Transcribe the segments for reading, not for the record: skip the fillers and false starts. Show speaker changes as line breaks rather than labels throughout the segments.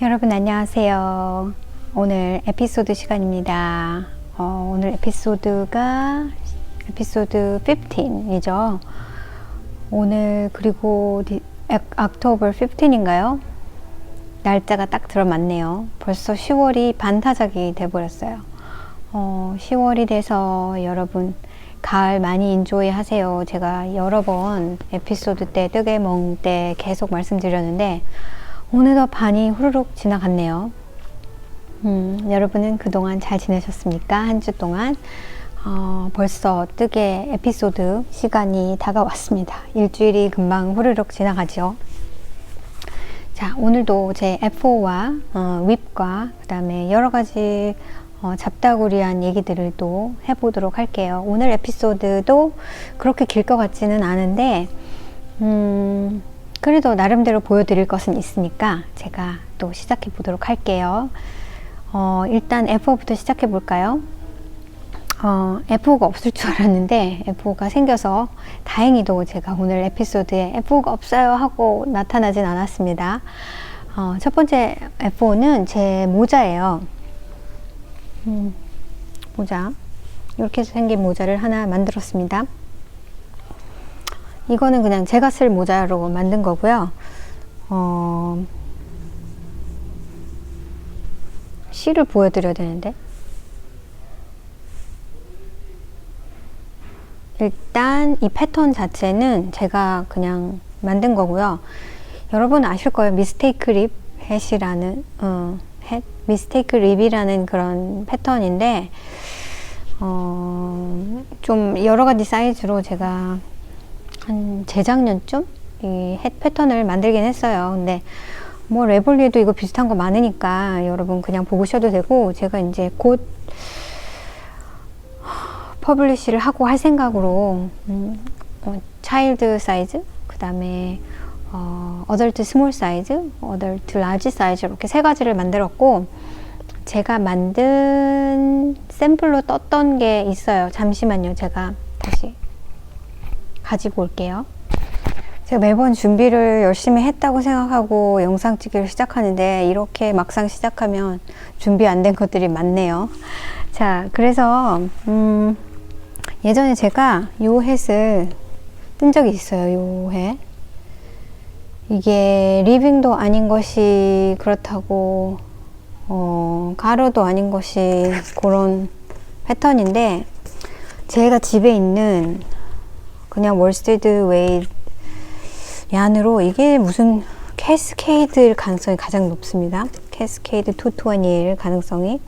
여러분 안녕하세요. 오늘 에피소드 시간입니다. 오늘 에피소드가 에피소드 15이죠. 오늘 그리고 October 15인가요? 날짜가 딱 들어맞네요. 벌써 10월이 반타작이 돼버렸어요. 10월이 돼서 여러분 가을 많이 인조이 하세요. 제가 여러 번 에피소드 때 뜨개몽 때 계속 말씀드렸는데 어느덧 반이 후루룩 지나갔네요. 여러분은 그동안 잘 지내셨습니까? 한 주 동안 벌써 뜨개 에피소드 시간이 다가왔습니다. 일주일이 금방 후루룩 지나가죠. 자, 오늘도 제 F4와 윕과 그 다음에 여러가지 잡다구리한 얘기들을 또 해보도록 할게요. 오늘 에피소드도 그렇게 길 것 같지는 않은데 그래도 나름대로 보여드릴 것은 있으니까 제가 또 시작해 보도록 할게요. 일단 F4부터 시작해 볼까요? F4가 없을 줄 알았는데 F4가 생겨서 다행히도 제가 오늘 에피소드에 F4가 없어요 하고 나타나진 않았습니다. 첫 번째 F4는 제 모자예요. 모자, 이렇게 생긴 모자를 하나 만들었습니다. 이거는 그냥 제가 쓸 모자로 만든 거고요. 실을 보여드려야 되는데 일단 이 패턴 자체는 제가 그냥 만든 거고요. 여러분 아실 거예요. 미스테이크 립 햇이라는 미스테이크 립이라는 그런 패턴인데 좀 여러가지 사이즈로 제가 한 재작년쯤 이 햇 패턴을 만들긴 했어요. 근데 뭐 레볼리에도 이거 비슷한 거 많으니까 여러분 그냥 보셔도 되고, 제가 이제 곧 퍼블리시를 하고 할 생각으로 차일드 사이즈, 그 다음에 어덜트 스몰 사이즈, 어덜트 라지 사이즈 이렇게 세 가지를 만들었고, 제가 만든 샘플로 떴던 게 있어요. 잠시만요. 제가 다시 가지고 올게요. 제가 매번 준비를 열심히 했다고 생각하고 영상 찍기를 시작하는데 이렇게 막상 시작하면 준비 안 된 것들이 많네요. 자, 그래서 예전에 제가 요 햇을 뜬 적이 있어요. 요 햇. 이게 리빙도 아닌 것이 그렇다고 가로도 아닌 것이 그런 패턴인데, 제가 집에 있는 그냥 월스트리트 웨이 얀으로 이게 무슨 캐스케이드일 가능성이 가장 높습니다. 캐스케이드 221 가능성이.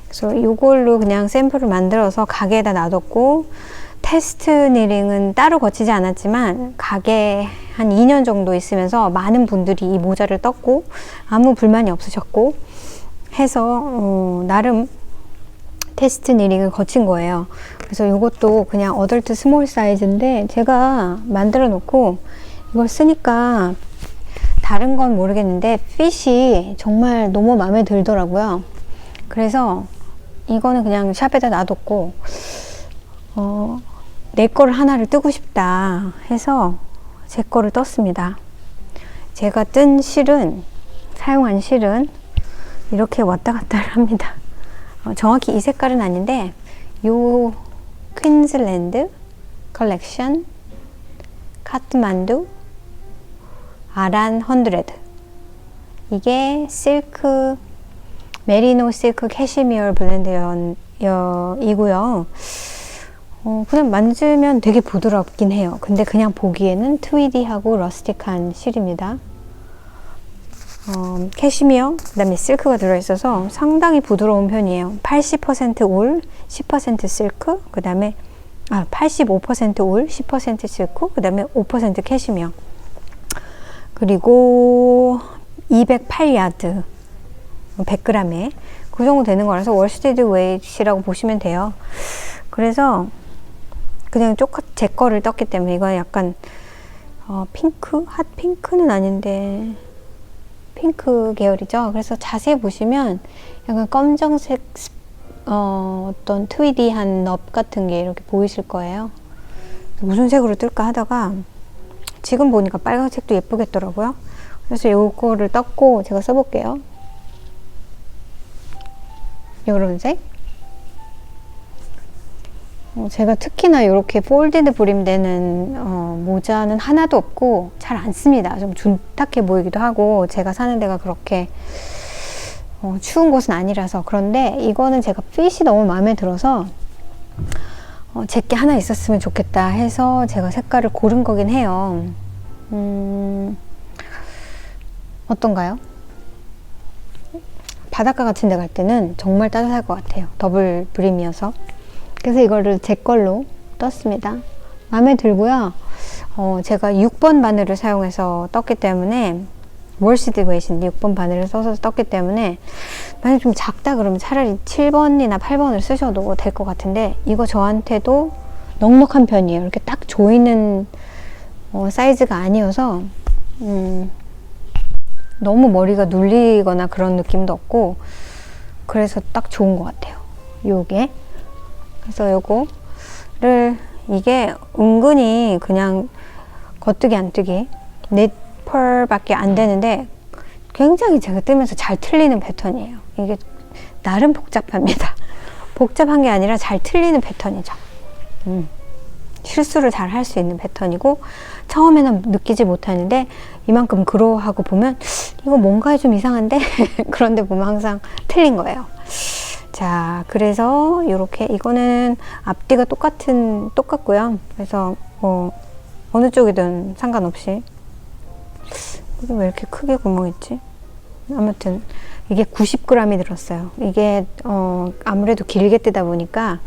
그래서 이걸로 그냥 샘플을 만들어서 가게에다 놔뒀고, 테스트 니링은 따로 거치지 않았지만 가게 한 2년 정도 있으면서 많은 분들이 이 모자를 떴고 아무 불만이 없으셨고 해서 나름 테스트 니링을 거친 거예요. 그래서 이것도 그냥 어덜트 스몰 사이즈인데 제가 만들어 놓고 이걸 쓰니까 다른 건 모르겠는데 핏이 정말 너무 마음에 들더라고요. 그래서 이거는 그냥 샵에다 놔뒀고 내 거를 하나를 뜨고 싶다 해서 제 거를 떴습니다. 제가 뜬 실은, 사용한 실은 이렇게 왔다 갔다를 합니다. 정확히 이 색깔은 아닌데 요 퀸즐랜드 컬렉션 카트만두 아란 100, 이게 실크 메리노 실크 캐시미어 블렌드이고요. 그냥 만지면 되게 부드럽긴 해요. 근데 그냥 보기에는 트위디하고 러스틱한 실입니다. 캐시미어, 그 다음에 실크가 들어있어서 상당히 부드러운 편이에요. 80% 울, 10% 실크, 그 다음에 85% 울, 10% 실크, 그 다음에 5% 캐시미어. 그리고 208야드, 100g에 그 정도 되는 거라서 월스트리트 웨이트라고 보시면 돼요. 그래서 그냥 제 거를 떴기 때문에 이건 약간 핑크? 핫핑크는 아닌데 핑크 계열이죠. 그래서 자세히 보시면 약간 검정색 어떤 트위디한 넙 같은 게 이렇게 보이실 거예요. 무슨 색으로 뜰까 하다가 지금 보니까 빨간색도 예쁘겠더라고요. 그래서 요거를 떴고 제가 써볼게요. 요런 색. 제가 특히나 이렇게 폴디드 브림 되는 모자는 하나도 없고 잘 안 씁니다. 좀 둔탁해 보이기도 하고, 제가 사는 데가 그렇게 추운 곳은 아니라서. 그런데 이거는 제가 핏이 너무 마음에 들어서 제게 하나 있었으면 좋겠다 해서 제가 색깔을 고른 거긴 해요. 어떤가요? 바닷가 같은 데 갈 때는 정말 따뜻할 것 같아요. 더블 브림이어서. 그래서 이거를 제 걸로 떴습니다. 마음에 들고요. 제가 6번 바늘을 사용해서 떴기 때문에, 월시드 웨이신데 6번 바늘을 써서 떴기 때문에, 만약 좀 작다 그러면 차라리 7번이나 8번을 쓰셔도 될 것 같은데, 이거 저한테도 넉넉한 편이에요. 이렇게 딱 조이는 사이즈가 아니어서 너무 머리가 눌리거나 그런 느낌도 없고, 그래서 딱 좋은 것 같아요. 요게. 그래서 요거를, 이게 은근히 그냥 겉뜨기 안뜨기 넷 펄밖에 안 되는데 굉장히 제가 뜨면서 잘 틀리는 패턴이에요. 이게 나름 복잡합니다. 복잡한 게 아니라 잘 틀리는 패턴이죠. 실수를 잘 할 수 있는 패턴이고, 처음에는 느끼지 못하는데 이만큼 그로하고 보면 이거 뭔가 좀 이상한데 그런데 보면 항상 틀린 거예요. 자, 그래서 이렇게, 이거는 앞뒤가 똑같고요. 그래서 어느 쪽이든 상관없이. 이게 왜 이렇게 크게 구멍있지? 아무튼 이게 90g이 들었어요. 이게 아무래도 길게 뜨다 보니까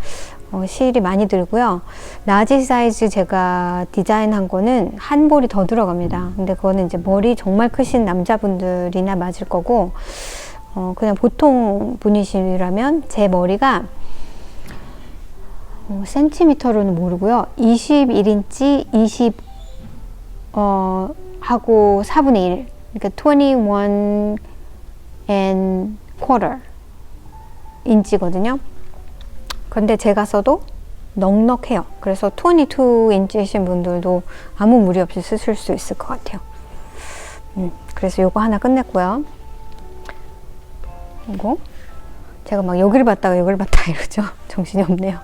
실이 많이 들고요. 라지 사이즈 제가 디자인한 거는 한 볼이 더 들어갑니다. 근데 그거는 이제 머리 정말 크신 남자분들이나 맞을 거고, 그냥 보통 분이시라면, 제 머리가 센티미터로는 모르고요. 21인치 20 하고 4분의 1, 그러니까 21 and quarter 인치거든요. 근데 제가 써도 넉넉해요. 그래서 22인치이신 분들도 아무 무리 없이 쓰실 수 있을 것 같아요. 그래서 요거 하나 끝냈고요. 이거 제가 막 여기를 봤다가 여기를 봤다 이러죠. 정신이 없네요.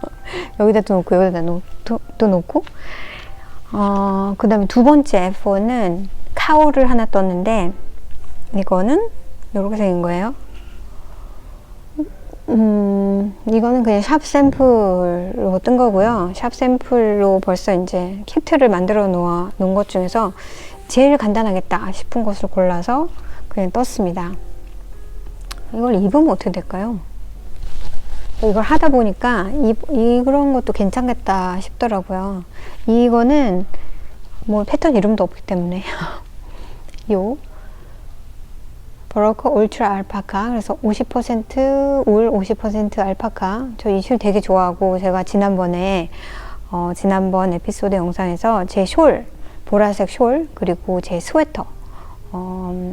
여기다 또 놓고 여기다 또 놓고. 그 다음에 두 번째 F4는 카우를 하나 떴는데, 이거는 이렇게 생긴 거예요. 이거는 그냥 샵 샘플로 뜬 거고요. 샵 샘플로 벌써 이제 키트를 만들어 놓은 것 중에서 제일 간단하겠다 싶은 것을 골라서 그냥 떴습니다. 이걸 입으면 어떻게 될까요? 이걸 하다 보니까 이런 것도 괜찮겠다 싶더라고요. 이거는 뭐 패턴 이름도 없기 때문에 요 버러커 울트라 알파카, 그래서 50% 울 50% 알파카. 저 이 실 되게 좋아하고, 제가 지난번 에피소드 영상에서 제 숄, 보라색 숄, 그리고 제 스웨터,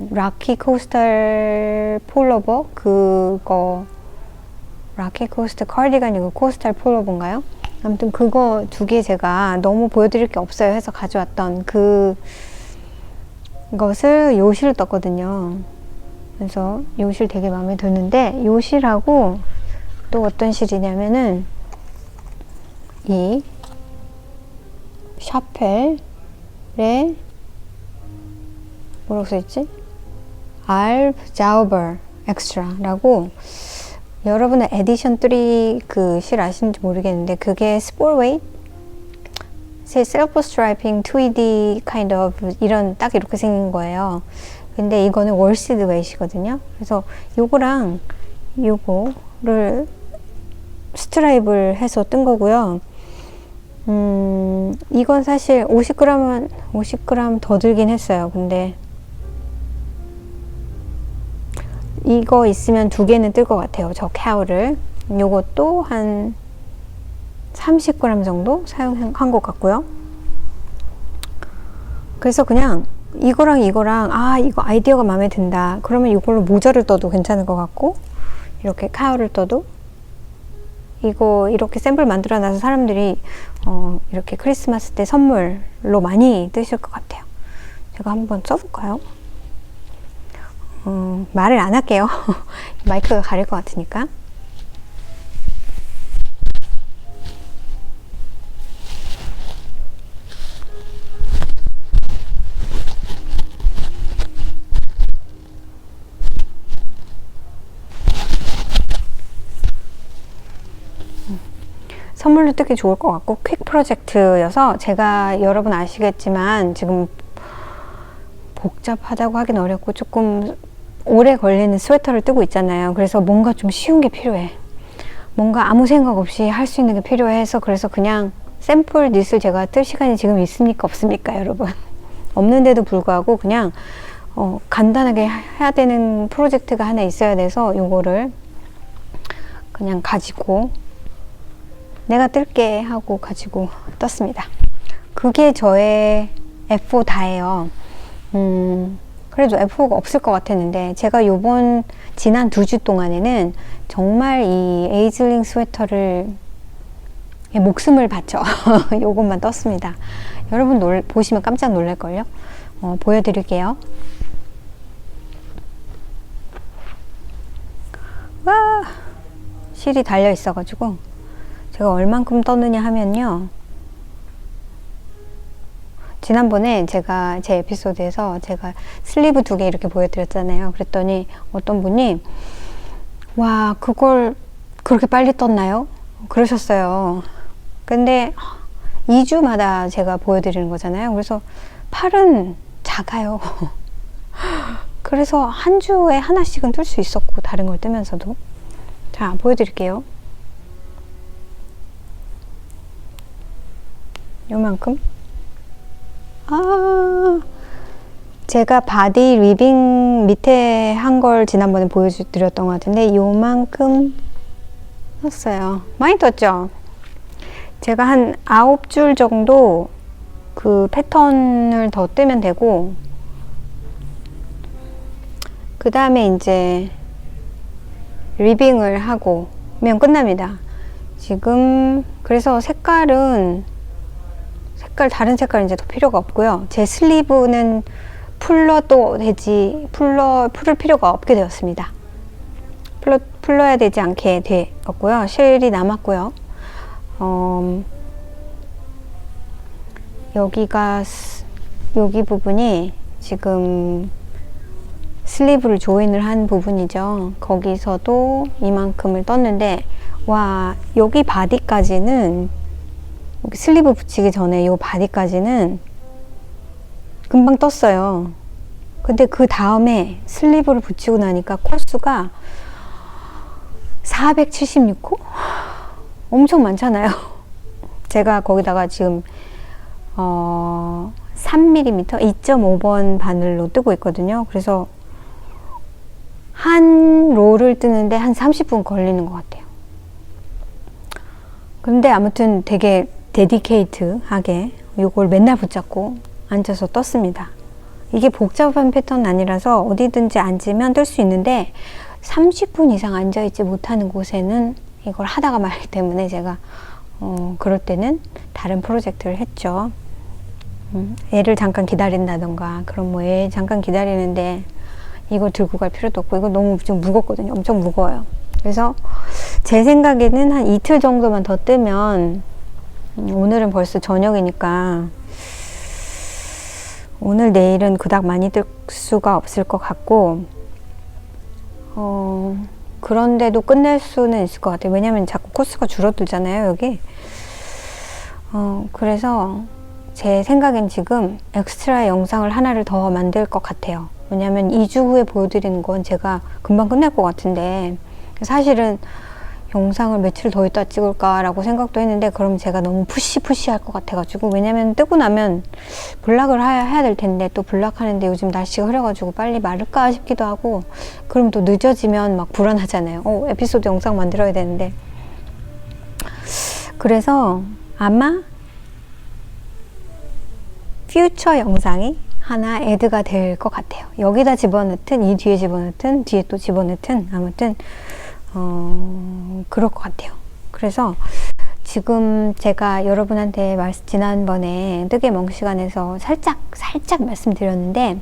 락키 코스탈 폴로버, 그거 락키 코스트 카디건이고 코스탈 폴로버인가요? 아무튼 그거 두 개 제가 너무 보여드릴 게 없어요 해서 가져왔던 그것을 요 실을 떴거든요. 그래서 요 실 되게 마음에 드는데, 요 실하고 또 어떤 실이냐면은 이 샤펠의 뭐라고 써있지? 알프 자우버 엑스트라라고, 여러분은 에디션 3 그 실 아시는지 모르겠는데, 그게 스포웨이트, 셀프 스트라이핑 2ED kind of 이런 딱 이렇게 생긴 거예요. 근데 이거는 월시드 웨이시거든요. 그래서 요거랑 요거를 스트라이브를 해서 뜬 거고요. 이건 사실 50g 더 들긴 했어요. 근데 이거 있으면 두 개는 뜰 것 같아요. 저 카우를. 요것도 한 30g 정도 사용한 것 같고요. 그래서 그냥 이거랑 이거 아이디어가 마음에 든다 그러면 이걸로 모자를 떠도 괜찮을 것 같고, 이렇게 카우를 떠도, 이거 이렇게 샘플 만들어 놔서 사람들이 이렇게 크리스마스 때 선물로 많이 뜨실 것 같아요. 제가 한번 써볼까요? 말을 안 할게요. 마이크가 가릴 것 같으니까. 선물로 뜯기 좋을 것 같고, 퀵 프로젝트여서 제가 여러분 아시겠지만 지금 복잡하다고 하긴 어렵고 조금 오래 걸리는 스웨터를 뜨고 있잖아요. 그래서 뭔가 좀 쉬운 게 필요해. 뭔가 아무 생각 없이 할 수 있는 게 필요해서, 그래서 그냥 샘플 닛을 제가 뜰 시간이 지금 있습니까 없습니까 여러분? 없는데도 불구하고 그냥 간단하게 해야 되는 프로젝트가 하나 있어야 돼서 요거를 그냥 가지고 내가 뜰게 하고 가지고 떴습니다. 그게 저의 F4 다예요. 그래도 F4가 없을 것 같았는데, 제가 지난 2주 동안에는 정말 이 에이즐링 스웨터를 목숨을 바쳐 요것만 떴습니다. 여러분 보시면 깜짝 놀랄걸요? 보여드릴게요. 와, 실이 달려 있어가지고 제가 얼만큼 떴느냐 하면요, 지난번에 제가 제 에피소드에서 제가 슬리브 2개 이렇게 보여드렸잖아요. 그랬더니 어떤 분이 와, 그걸 그렇게 빨리 떴나요? 그러셨어요. 근데 2주마다 제가 보여드리는 거잖아요. 그래서 팔은 작아요. 그래서 한 주에 하나씩은 뜰 수 있었고, 다른 걸 뜨면서도. 자, 보여드릴게요. 요만큼. 제가 바디 리빙 밑에 한 걸 지난번에 보여드렸던 것 같은데 요만큼 떴어요. 많이 떴죠? 제가 한 9줄 정도 그 패턴을 더 뜨면 되고, 그 다음에 이제 리빙을 하고면 끝납니다. 지금 그래서 다른 색깔은 이제 더 필요가 없고요. 제 슬리브는 풀러도 풀을 필요가 없게 되었습니다. 풀러야 되지 않게 되었고요. 실이 남았고요. 여기 부분이 지금 슬리브를 조인을 한 부분이죠. 거기서도 이만큼을 떴는데, 와, 여기 바디까지는, 여기 슬리브 붙이기 전에 이 바디까지는 금방 떴어요. 근데 그 다음에 슬리브를 붙이고 나니까 코수가 476호? 엄청 많잖아요. 제가 거기다가 지금 3mm 2.5번 바늘로 뜨고 있거든요. 그래서 한 롤을 뜨는데 한 30분 걸리는 것 같아요. 근데 아무튼 되게 데디케이트하게 이걸 맨날 붙잡고 앉아서 떴습니다. 이게 복잡한 패턴 아니라서 어디든지 앉으면 뜰 수 있는데 30분 이상 앉아있지 못하는 곳에는 이걸 하다가 말기 때문에 제가 그럴 때는 다른 프로젝트를 했죠. 애를 잠깐 기다린다던가, 그럼 뭐 애 잠깐 기다리는데 이걸 들고 갈 필요도 없고, 이거 너무 좀 무겁거든요. 엄청 무거워요. 그래서 제 생각에는 한 이틀 정도만 더 뜨면, 오늘은 벌써 저녁이니까 오늘 내일은 그닥 많이 뜰 수가 없을 것 같고, 그런데도 끝낼 수는 있을 것 같아요. 왜냐면 자꾸 코스가 줄어들잖아요, 여기. 그래서 제 생각엔 지금 엑스트라 영상을 하나를 더 만들 것 같아요. 왜냐면 2주 후에 보여드리는 건 제가 금방 끝낼 것 같은데, 사실은 영상을 며칠 더 있다 찍을까라고 생각도 했는데, 그럼 제가 너무 푸시할 것 같아가지고, 왜냐면 뜨고 나면 블락을 해야 될 텐데, 또 블락하는데 요즘 날씨가 흐려가지고 빨리 마를까 싶기도 하고, 그럼 또 늦어지면 막 불안하잖아요. 에피소드 영상 만들어야 되는데. 그래서 아마 퓨처 영상이 하나 애드가 될 것 같아요. 여기다 집어넣든, 이 뒤에 집어넣든, 뒤에 또 집어넣든, 아무튼 그럴 것 같아요. 그래서 지금 제가 여러분한테 지난번에 뜨개멍 시간에서 살짝 말씀드렸는데,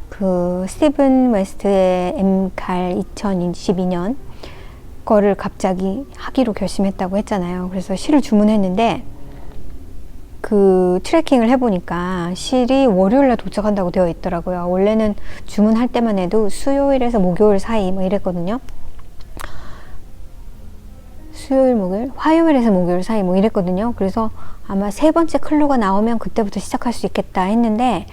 그 스티븐 웨스트의 M칼 2022년 거를 갑자기 하기로 결심했다고 했잖아요. 그래서 실을 주문했는데, 그 트래킹을 해보니까 실이 월요일날 도착한다고 되어 있더라고요. 원래는 주문할 때만 해도 수요일에서 목요일 사이 뭐 이랬거든요. 수요일, 목요일, 화요일에서 목요일 사이 뭐 이랬거든요. 그래서 아마 세 번째 클로가 나오면 그때부터 시작할 수 있겠다 했는데,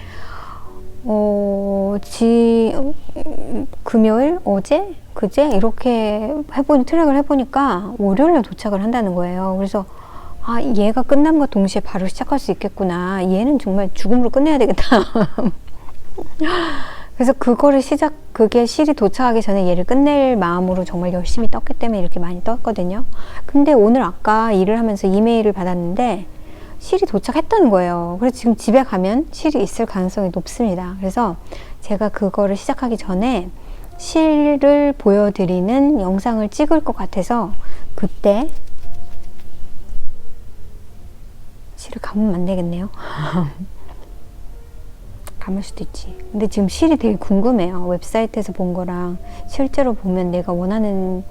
금요일, 어제, 그제 이렇게 트랙을 해보니까 월요일에 도착을 한다는 거예요. 그래서 얘가 끝남과 동시에 바로 시작할 수 있겠구나. 얘는 정말 죽음으로 끝내야 되겠다. 그래서 그게 실이 도착하기 전에 얘를 끝낼 마음으로 정말 열심히 떴기 때문에 이렇게 많이 떴거든요. 근데 오늘 아까 일을 하면서 이메일을 받았는데 실이 도착했다는 거예요. 그래서 지금 집에 가면 실이 있을 가능성이 높습니다. 그래서 제가 그거를 시작하기 전에 실을 보여드리는 영상을 찍을 것 같아서 그때 실을 감으면 안 되겠네요. 감을 수도 있지. 근데 지금 실이 되게 궁금해요. 웹사이트에서 본 거랑 실제로 보면 내가 원하는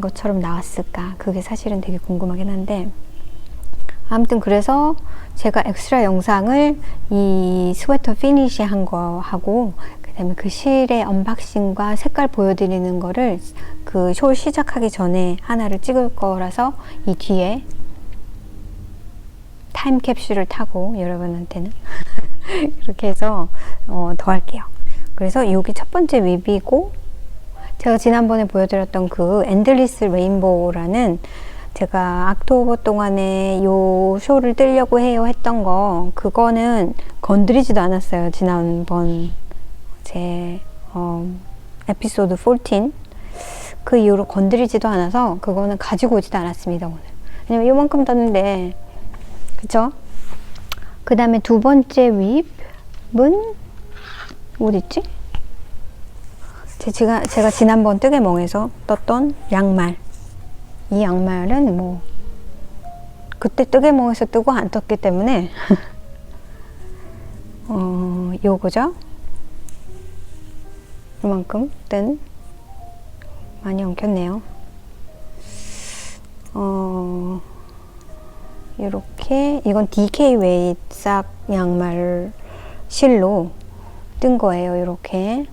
것처럼 나왔을까? 그게 사실은 되게 궁금하긴 한데, 아무튼 그래서 제가 엑스트라 영상을 이 스웨터 피니시 한 거 하고, 그 다음에 그 실의 언박싱과 색깔 보여드리는 거를 그 숄 시작하기 전에 하나를 찍을 거라서 이 뒤에 타임캡슐을 타고 여러분한테는 이렇게 해서 더 할게요. 그래서 여기 첫 번째 윗이고, 제가 지난번에 보여드렸던 그 엔들리스 레인보우라는, 제가 악토버 동안에 요 쇼를 뜨려고 해요 했던 거, 그거는 건드리지도 않았어요. 지난번 제 에피소드 14 그 이후로 건드리지도 않아서 그거는 가지고 오지도 않았습니다. 오늘 왜냐면 요만큼 떴는데, 그쵸? 그 다음에 두 번째 윗은 어딨지? 제가 지난번 뜨개멍에서 떴던 양말. 이 양말은 뭐 그때 뜨개멍에서 뜨고 안 떴기 때문에 요거죠? 이만큼 뜬, 많이 엉켰네요. 이렇게, 이건 DK 웨이싹 양말 실로 뜬 거예요. 이렇게.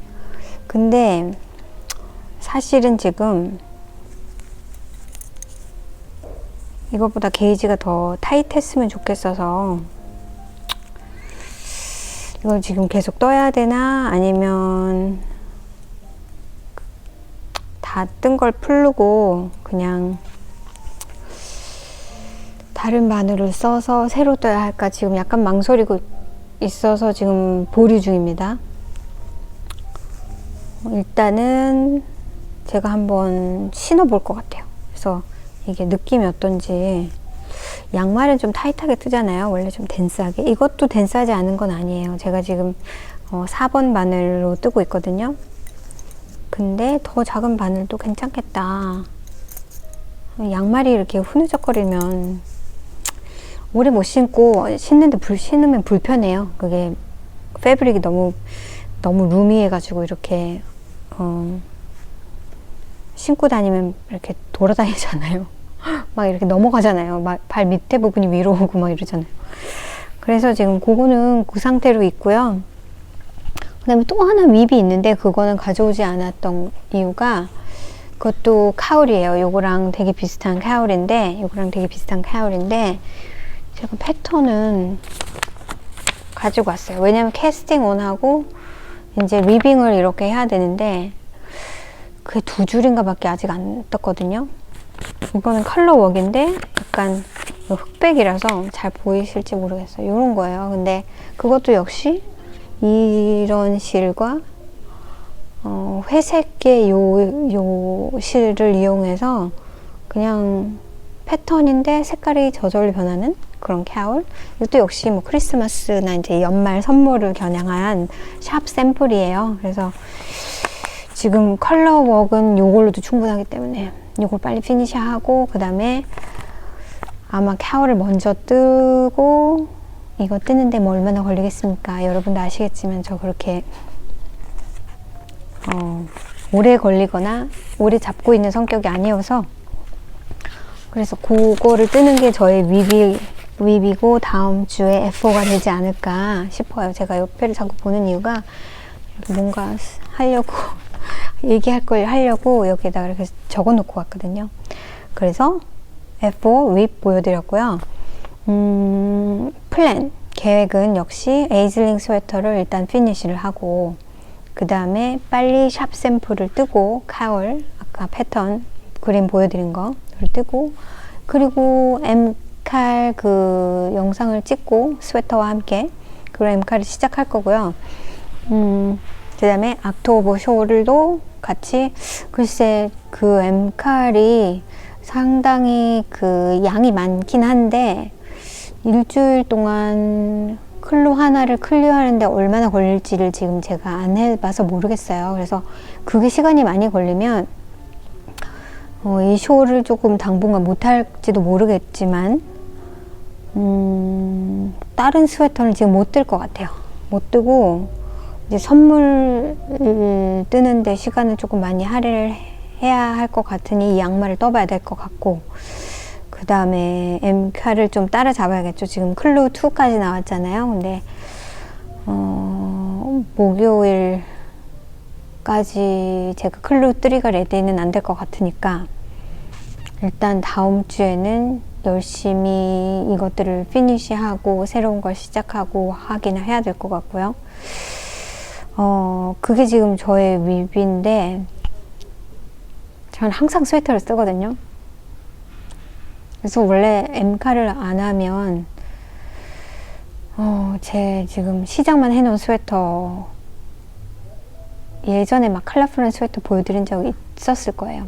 근데 사실은 지금 이것보다 게이지가 더 타이트했으면 좋겠어서 이걸 지금 계속 떠야 되나, 아니면 다 뜬 걸 풀고 그냥 다른 바늘을 써서 새로 떠야 할까 지금 약간 망설이고 있어서 지금 보류 중입니다. 일단은 제가 한번 신어볼 것 같아요. 그래서 이게 느낌이 어떤지. 양말은 좀 타이트하게 뜨잖아요. 원래 좀 댄스하게. 이것도 댄스하지 않은 건 아니에요. 제가 지금 4번 바늘로 뜨고 있거든요. 근데 더 작은 바늘도 괜찮겠다. 양말이 이렇게 흐느적거리면 오래 못 신고, 신으면 불편해요. 그게 패브릭이 너무 루미해가지고 이렇게 신고 다니면 이렇게 돌아다니잖아요. 막 이렇게 넘어가잖아요. 막 발 밑에 부분이 위로 오고 막 이러잖아요. 그래서 지금 그거는 그 상태로 있고요. 그 다음에 또 하나 윗이 있는데 그거는 가져오지 않았던 이유가, 그것도 카울이에요. 요거랑 되게 비슷한 카울인데 제가 패턴은 가지고 왔어요. 왜냐면 캐스팅 온하고 이제 리빙을 이렇게 해야 되는데 그게 2줄인가 밖에 아직 안 떴거든요. 이거는 컬러 웍인데 약간 흑백이라서 잘 보이실지 모르겠어요. 이런 거예요. 근데 그것도 역시 이런 실과 회색의 요 실을 이용해서 그냥 패턴인데 색깔이 저절로 변하는 그런 캐울. 이것도 역시 뭐 크리스마스나 이제 연말 선물을 겨냥한 샵 샘플이에요. 그래서 지금 컬러 웍은 요걸로도 충분하기 때문에 요걸 빨리 피니시하고, 그 다음에 아마 캐울을 먼저 뜨고, 이거 뜨는데 뭐 얼마나 걸리겠습니까? 여러분도 아시겠지만 저 그렇게 오래 걸리거나 오래 잡고 있는 성격이 아니어서, 그래서 그거를 뜨는 게 저의 윗이고 다음 주에 F4가 되지 않을까 싶어요. 제가 옆에를 자꾸 보는 이유가 뭔가 하려고 얘기할 걸 하려고 여기에다가 이렇게 적어 놓고 갔거든요. 그래서 F4 윗 보여드렸고요. 플랜 계획은 역시 에이즐링 스웨터를 일단 피니쉬를 하고, 그 다음에 빨리 샵 샘플을 뜨고, 카울 아까 패턴 그림 보여드린 거를 뜨고, 그리고 M칼 그 영상을 찍고 스웨터와 함께 그리고 M칼을 시작할 거고요. 그 다음에 옥토버 쇼를도 같이, 글쎄 그 M칼이 상당히 그 양이 많긴 한데 일주일 동안 클로 하나를 클리어하는데 얼마나 걸릴지를 지금 제가 안 해봐서 모르겠어요. 그래서 그게 시간이 많이 걸리면 이 쇼를 조금 당분간 못할지도 모르겠지만 다른 스웨터는 지금 못 뜰 것 같아요. 못 뜨고 이제 선물 뜨는데 시간을 조금 많이 할애를 해야 할 것 같으니 이 양말을 떠봐야 될 것 같고, 그 다음에 M칼을 좀 따라잡아야겠죠. 지금 클루 2까지 나왔잖아요. 근데 목요일까지 제가 클루 3가 레디는 안 될 것 같으니까 일단 다음 주에는 열심히 이것들을 피니시하고 새로운 걸 시작하고 하기는 해야 될 것 같고요. 그게 지금 저의 윗인데 저는 항상 스웨터를 쓰거든요. 그래서 원래 M칼을 안 하면 제 지금 시작만 해놓은 스웨터, 예전에 막 컬러풀한 스웨터 보여드린 적이 있었을 거예요.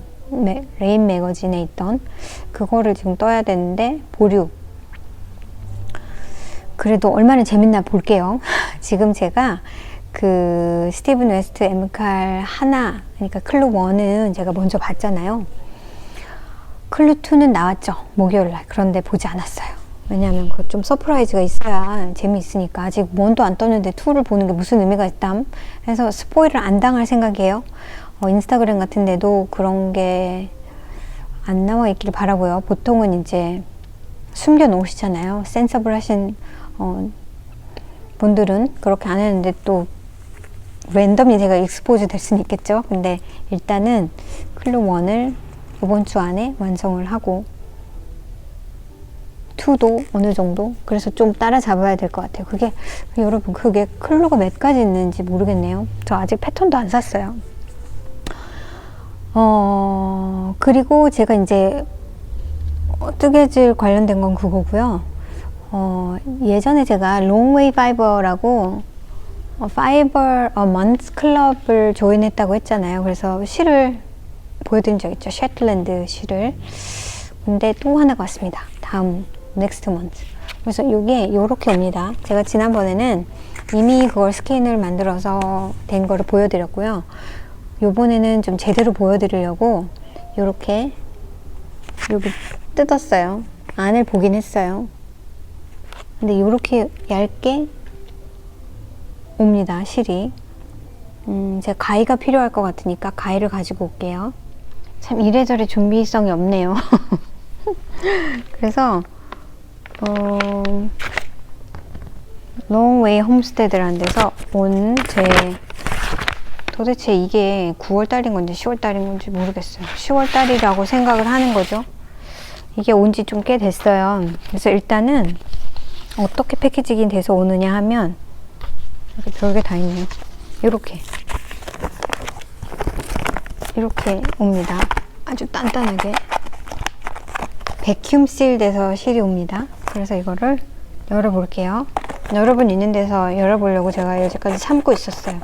레인 매거진에 있던 그거를 지금 떠야 되는데 보류. 그래도 얼마나 재밌나 볼게요. 지금 제가 그 스티븐 웨스트 M칼 하나, 그러니까 클루 1은 제가 먼저 봤잖아요. 클루 2는 나왔죠, 목요일날. 그런데 보지 않았어요. 왜냐하면 그 좀 서프라이즈가 있어야 재미있으니까. 아직 1도 안 떴는데 2를 보는 게 무슨 의미가 있담 해서 스포일을 안 당할 생각이에요. 인스타그램 같은 데도 그런 게 안 나와 있길 바라고요. 보통은 이제 숨겨 놓으시잖아요. 센서블 하신 분들은 그렇게 안 했는데 또 랜덤이 제가 익스포즈 될 수는 있겠죠. 근데 일단은 클루 1을 이번 주 안에 완성을 하고 2도 어느 정도, 그래서 좀 따라잡아야 될 것 같아요. 그게 여러분, 그게 클루가 몇 가지 있는지 모르겠네요. 저 아직 패턴도 안 샀어요. 그리고 제가 이제 뜨개질 관련된 건 그거고요. 예전에 제가 롱웨이 파이버라고 파이버 먼스 클럽을 조인했다고 했잖아요. 그래서 실을 보여드린 적 있죠. 셰틀랜드 실을. 근데 또 하나가 왔습니다. 다음 넥스트 먼스. 그래서 이게 이렇게 옵니다. 제가 지난번에는 이미 그걸 스케인을 만들어서 된 거를 보여드렸고요. 요번에는 좀 제대로 보여드리려고 이렇게 여기 뜯었어요. 안을 보긴 했어요. 근데 이렇게 얇게 옵니다, 실이. 제가 가위가 필요할 것 같으니까 가위를 가지고 올게요. 참 이래저래 준비성이 없네요. 그래서 롱웨이 홈스테드라는 데서 온 제, 도대체 이게 9월달인 건지 10월달인 건지 모르겠어요. 10월달이라고 생각을 하는 거죠. 이게 온 지 좀 꽤 됐어요. 그래서 일단은 어떻게 패키징이 돼서 오느냐 하면 이렇게 별게 다 있네요. 이렇게 옵니다. 아주 단단하게 베큐um 실 돼서 실이 옵니다. 그래서 이거를 열어볼게요. 여러분 있는 데서 열어보려고 제가 여기까지 참고 있었어요.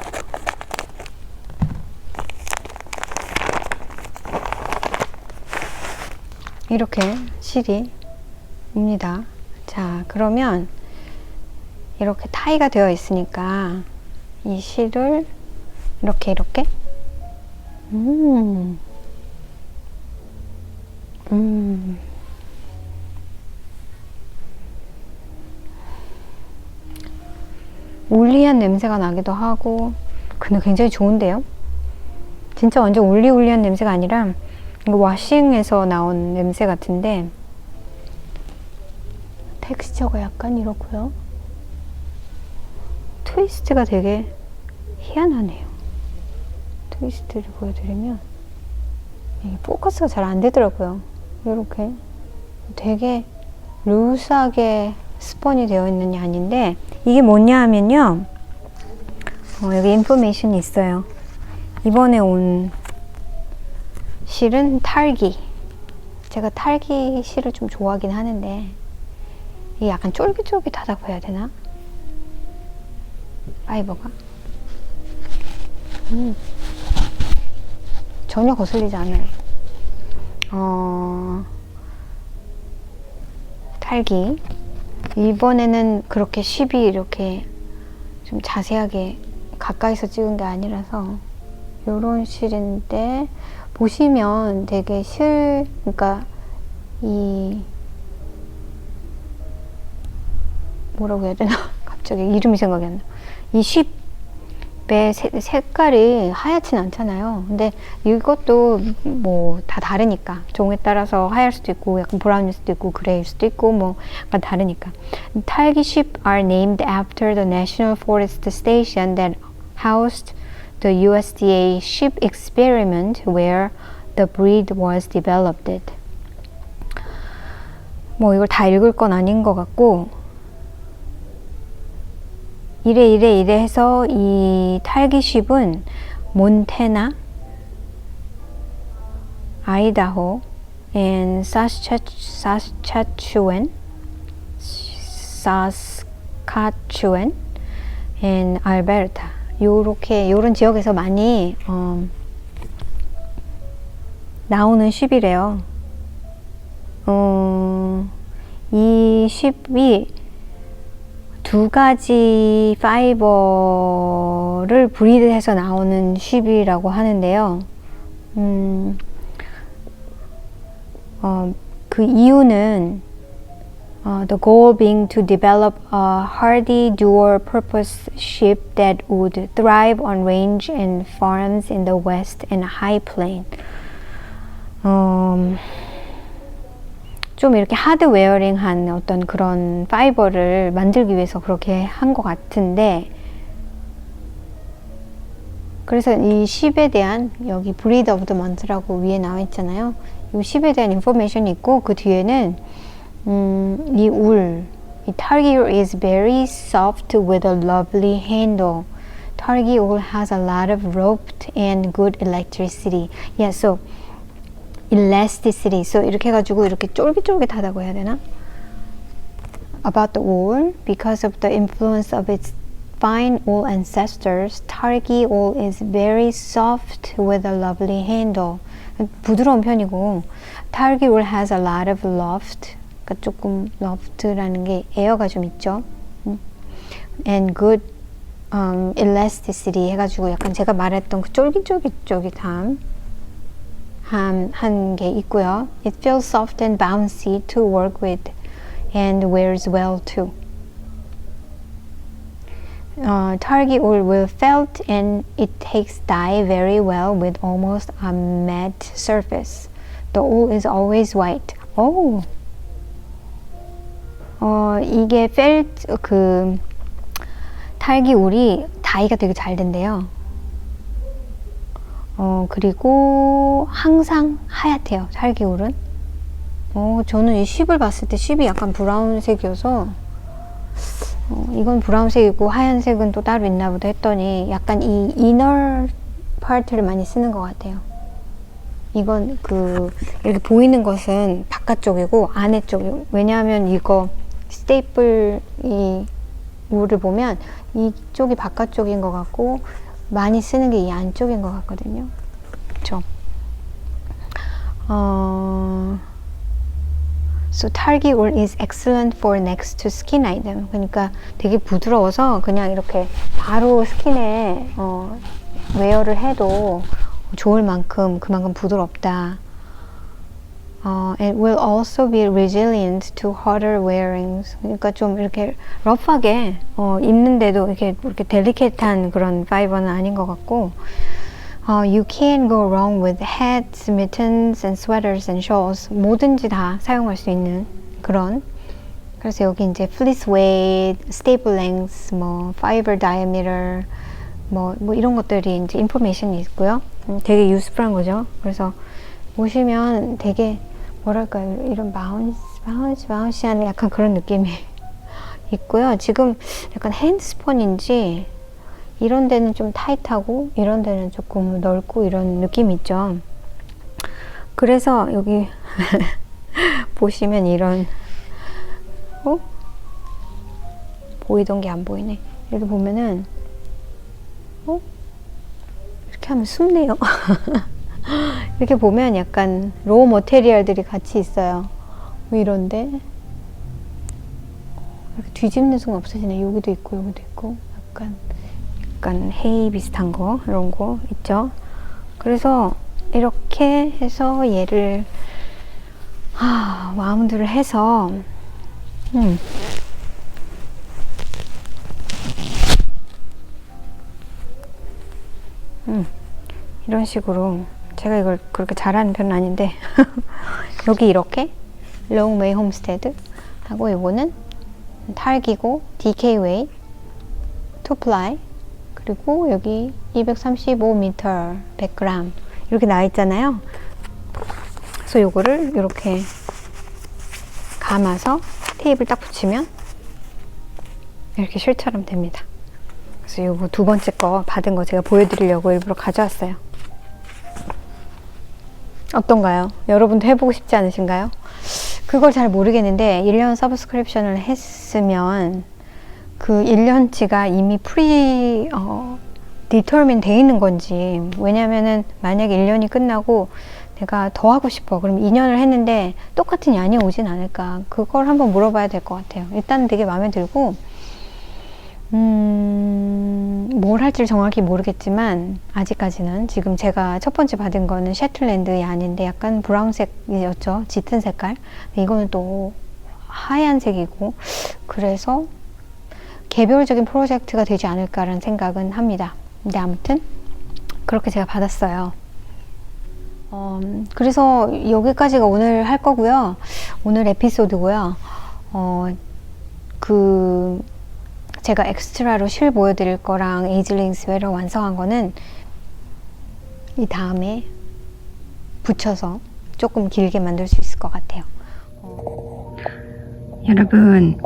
이렇게 실이 옵니다. 자, 그러면 이렇게 타이가 되어 있으니까 이 실을 이렇게 올리한 냄새가 나기도 하고, 근데 굉장히 좋은데요? 진짜 완전 올리올리한 냄새가 아니라 이거 와싱에서 나온 냄새 같은데, 텍스처가 약간 이렇고요. 트위스트가 되게 희한하네요. 트위스트를 보여드리면 이게 포커스가 잘 안 되더라고요. 이렇게 되게 루스하게 스폰이 되어 있는 양인데, 이게 뭐냐 하면요, 여기 인포메이션이 있어요. 이번에 온 실은 탈기. 제가 탈기 실을 좀 좋아하긴 하는데, 이게 약간 쫄깃쫄깃하다고 해야 되나? 파이버가 전혀 거슬리지 않아요. 탈기. 이번에는 그렇게 쉽이 이렇게 좀 자세하게 가까이서 찍은 게 아니라서 요런 실인데, 보시면 되게 그러니까 이 뭐라고 해야 되나? 갑자기 이름이 생각이 안 나. 이 쉽의 색깔이 하얗진 않잖아요. 근데 이것도 뭐 다 다르니까, 종에 따라서 하얄 수도 있고 약간 브라운일 수도 있고 그레이일 수도 있고 뭐 약간 다르니까. 탈기 sheep are named after the National Forest Station that housed the USDA sheep experiment where the breed was developed. 뭐 이걸 다 읽을 건 아닌 것 같고, 이래 해서 이 탈기 쉽은 몬태나, 아이다호, and Saskatchewan, and 알베르타, 요런 지역에서 많이 나오는 쉽이래요. 이 쉽이 두 가지 파이버를 브리드해서 나오는 쉽이라고 하는데요. 그 이유는 the goal being to develop a hardy dual-purpose sheep that would thrive on range and farms in the West and High Plain. 좀 이렇게 하드웨어링한 어떤 그런 파이버를 만들기 위해서 그렇게 한 것 같은데, 그래서 이 쉽에 대한, 여기 breed of the month라고 위에 나와 있잖아요. 이 쉽에 대한 인포메이션이 있고, 그 뒤에는 이 Targi wool is very soft with a lovely handle. Targi wool has a lot of rope and good electricity. Yeah, so elasticity. So 이렇게 해가지고 이렇게 쫄깃쫄깃하다고 해야 되나? About the wool, because of the influence of its fine wool ancestors, Targi wool is very soft with a lovely handle. 부드러운 편이고, Targi wool has a lot of loft. 그러니까 조금 loft라는 게 에어가 좀 있죠. And good elasticity 해가지고 약간 제가 말했던 그 쫄깃쫄깃함 한 게 있고요. It feels soft and bouncy to work with and wears well too. Targi wool will felt and it takes dye very well with almost a matte surface. The wool is always white. Oh. 이게 그 탈기 울이 다이가 되게 잘 된대요. 그리고 항상 하얗대요, 탈기 울은. 저는 이 쉽을 봤을 때 쉽이 약간 브라운색이어서 이건 브라운색이고 하얀색은 또 따로 있나 보다 했더니 약간 이 이너 파트를 많이 쓰는 것 같아요. 이건 이렇게 보이는 것은 바깥쪽이고 안에 쪽이고, 왜냐하면 이거 스테이플 이 울을 보면 이쪽이 바깥쪽인 것 같고 많이 쓰는 게 이 안쪽인 것 같거든요. 그쵸? So Targi wool is excellent for next to skin item. 그러니까 되게 부드러워서 그냥 이렇게 바로 스킨에 웨어를 해도 좋을 만큼 그만큼 부드럽다. It will also be resilient to hotter wearings. 그러니까 좀 이렇게 러프하게 입는데도 이렇게 델리케이트한 그런 파이버는 아닌 것 같고, you can't go wrong with hats, mittens, and sweaters and shawls. 뭐든지 다 사용할 수 있는 그런. 그래서 여기 이제 fleece weight, staple length, 뭐 fiber diameter, 뭐 이런 것들이 이제 인포메이션이 있고요. 되게 유스풀한 거죠. 그래서 보시면 되게 뭐랄까요, 이런 바운시하는 약간 그런 느낌이 있고요. 지금 약간 핸드스폰인지 이런 데는 좀 타이트하고 이런 데는 조금 넓고 이런 느낌이 있죠. 그래서 여기 보시면 이런 보이던 게 안 보이네. 여기 보면은 이렇게 하면 숨네요. 이렇게 보면 약간 로우 머테리얼들이 같이 있어요. 이런데 이렇게 뒤집는 순간 없어지네. 여기도 있고 여기도 있고 약간 헤이 비슷한 거 이런 거 있죠. 그래서 이렇게 해서 얘를 마운드를 해서 이런 식으로, 제가 이걸 그렇게 잘하는 편은 아닌데 여기 이렇게 롱웨이 홈스테드 하고, 이거는 탈기고 DK웨이 투플라이, 그리고 여기 235m 100g 이렇게 나와 있잖아요. 그래서 요거를 이렇게 감아서 테이프를 딱 붙이면 이렇게 실처럼 됩니다. 그래서 요거 두 번째 거 받은 거 제가 보여드리려고 일부러 가져왔어요. 어떤가요? 여러분도 해보고 싶지 않으신가요? 그걸 잘 모르겠는데 1년 서브스크립션을 했으면 그 1년치가 이미 디터민 돼 있는 건지, 왜냐면은 만약에 1년이 끝나고 내가 더 하고 싶어, 그럼 2년을 했는데 똑같은 양이 오진 않을까, 그걸 한번 물어봐야 될 것 같아요. 일단 되게 마음에 들고 뭘 할지 정확히 모르겠지만, 아직까지는 지금 제가 첫 번째 받은 거는 셰틀랜드 얀인데 약간 브라운색이었죠. 짙은 색깔. 이거는 또 하얀색이고, 그래서 개별적인 프로젝트가 되지 않을까라는 생각은 합니다. 근데 아무튼 그렇게 제가 받았어요. 그래서 여기까지가 오늘 할 거고요. 오늘 에피소드고요. 제가 엑스트라로 실 보여드릴 거랑 에이즐링 스웨터 완성한 거는 이 다음에 붙여서 조금 길게 만들 수 있을 것 같아요. 여러분,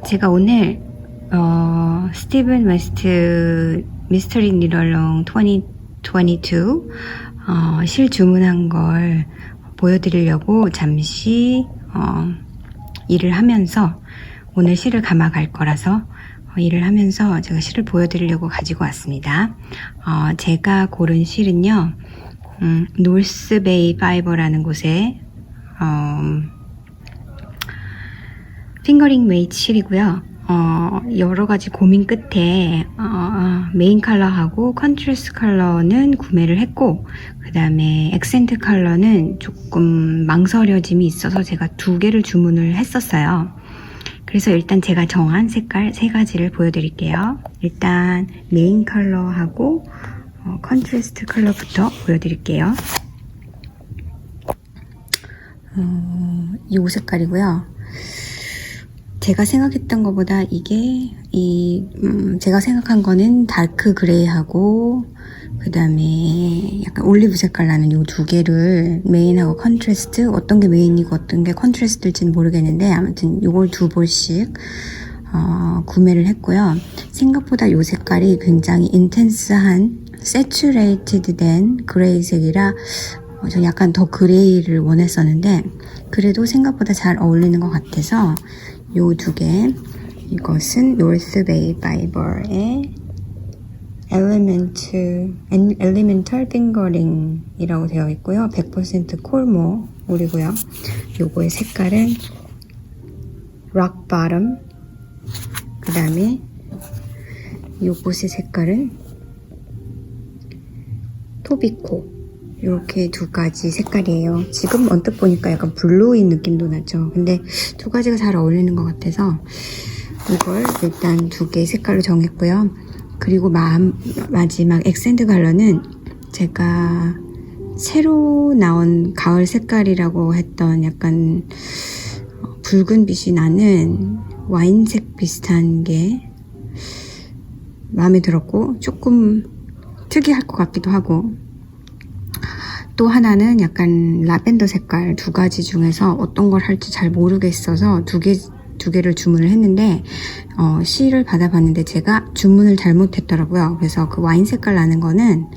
제가 오늘 스티븐 웨스트 미스터리 니럴롱 2022 실 주문한 걸 보여드리려고 잠시 일을 하면서, 오늘 실을 감아 갈 거라서 일을 하면서 제가 실을 보여드리려고 가지고 왔습니다. 제가 고른 실은요, 노스베이 파이버라는 곳에 핑거링 웨이트 실이고요. 여러 가지 고민 끝에 메인 컬러하고 컨트라스트 컬러는 구매를 했고, 그 다음에 액센트 컬러는 조금 망설여짐이 있어서 제가 2개를 주문을 했었어요. 그래서 일단 제가 정한 색깔 3가지를 보여드릴게요. 일단 메인 컬러하고 컨트라스트 컬러부터 보여드릴게요. 이 색깔이고요. 제가 생각했던 것보다 제가 생각한 거는 다크 그레이하고 그 다음에 약간 올리브 색깔 나는 이 2개를 메인하고 컨트라스트, 어떤 게 메인이고 어떤 게 컨트라스트일지는 모르겠는데 아무튼 이걸 2볼씩 구매를 했고요. 생각보다 이 색깔이 굉장히 인텐스한 세츄레이티드 된 그레이색이라 저 약간 더 그레이를 원했었는데, 그래도 생각보다 잘 어울리는 것 같아서 이 2개, 이것은 노스베이 파이버의 엘리멘털 핑거링 이라고 되어 있고요. 100% 콜모 울이고요. 요거의 색깔은 락 바텀, 그 다음에 요것의 색깔은 토비코. 이렇게 2가지 색깔이에요. 지금 언뜻 보니까 약간 블루인 느낌도 나죠. 근데 2가지가 잘 어울리는 것 같아서 이걸 일단 2개의 색깔로 정했고요. 그리고 마지막 액센트 컬러는 제가 새로 나온 가을 색깔이라고 했던 약간 붉은 빛이 나는 와인색 비슷한 게 마음에 들었고, 조금 특이할 것 같기도 하고, 또 하나는 약간 라벤더 색깔. 두 가지 중에서 어떤 걸 할지 잘 모르겠어서 두 개를 주문을 했는데 C를 받아봤는데 제가 주문을 잘못했더라고요. 그래서 그 와인 색깔 나는 거는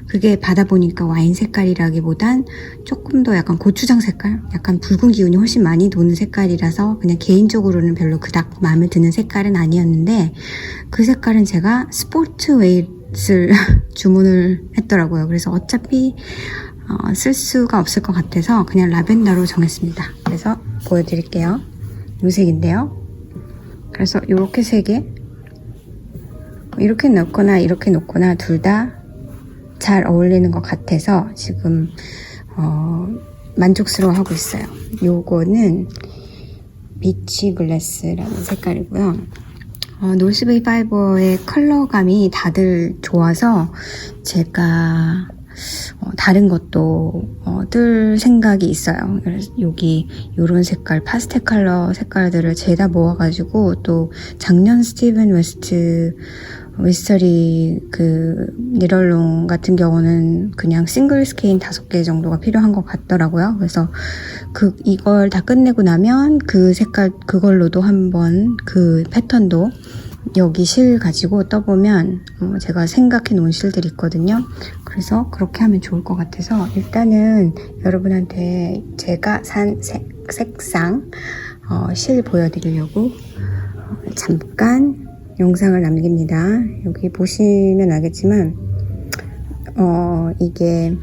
그게 받아보니까 와인 색깔이라기보단 조금 더 약간 고추장 색깔? 약간 붉은 기운이 훨씬 많이 도는 색깔이라서 그냥 개인적으로는 별로 그닥 마음에 드는 색깔은 아니었는데 그 색깔은 제가 스포츠 웨이트를 주문을 했더라고요. 그래서 어차피 쓸 수가 없을 것 같아서 그냥 라벤더로 정했습니다. 그래서 보여드릴게요. 이 색인데요. 그래서 이렇게 세 개, 이렇게 놓거나 이렇게 놓거나 둘 다 잘 어울리는 것 같아서 지금 만족스러워 하고 있어요. 요거는 비치 글래스라는 색깔이고요. 노스베이 파이버의 컬러감이 다들 좋아서 제가 다른 것도 뜰 생각이 있어요. 그래서 여기 요런 색깔, 파스텔 컬러 색깔들을 죄다 모아가지고 또 작년 스티븐 웨스트 미스터리 그 니럴롱 같은 경우는 그냥 싱글 스케인 5개 정도가 필요한 것 같더라고요. 그래서 이걸 다 끝내고 나면 그 색깔 그걸로도 한번 그 패턴도 여기 실 가지고 떠보면 제가 생각해 놓은 실들이 있거든요. 그래서 그렇게 하면 좋을 것 같아서 일단은 여러분한테 제가 산 색상 실 보여드리려고 잠깐 영상을 남깁니다. 여기 보시면 알겠지만 이게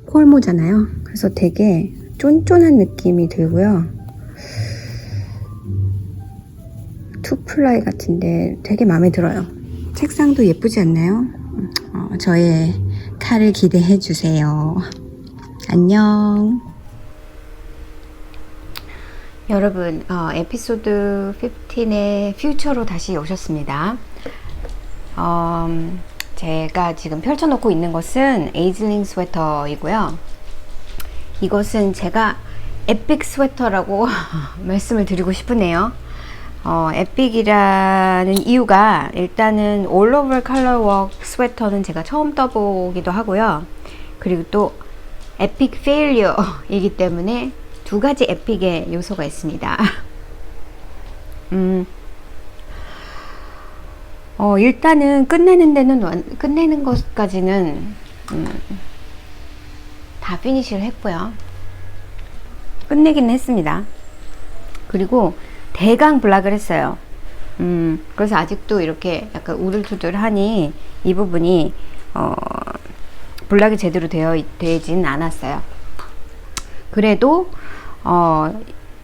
콜모잖아요. 그래서 되게 쫀쫀한 느낌이 들고요. 투플라이 같은데 되게 마음에 들어요. 책상도 예쁘지 않나요? 저의 칼을 기대해 주세요. 안녕. 여러분, 에피소드 15의 퓨처로 다시 오셨습니다. 제가 지금 펼쳐놓고 있는 것은 에이즐링 스웨터이고요. 이것은 제가 에픽 스웨터라고 말씀을 드리고 싶으네요. 에픽이라는 이유가 일단은 올 오버 컬러 워크 스웨터는 제가 처음 떠보기도 하고요. 그리고 또 에픽 페일리어이기 때문에 두 가지 에픽의 요소가 있습니다. 일단은 끝내는 것까지는 다 피니시를 했고요. 끝내기는 했습니다. 그리고 대강 블락을 했어요. 그래서 아직도 이렇게 약간 우둘투둘하니 이 부분이 블락이 제대로 되지는 않았어요. 그래도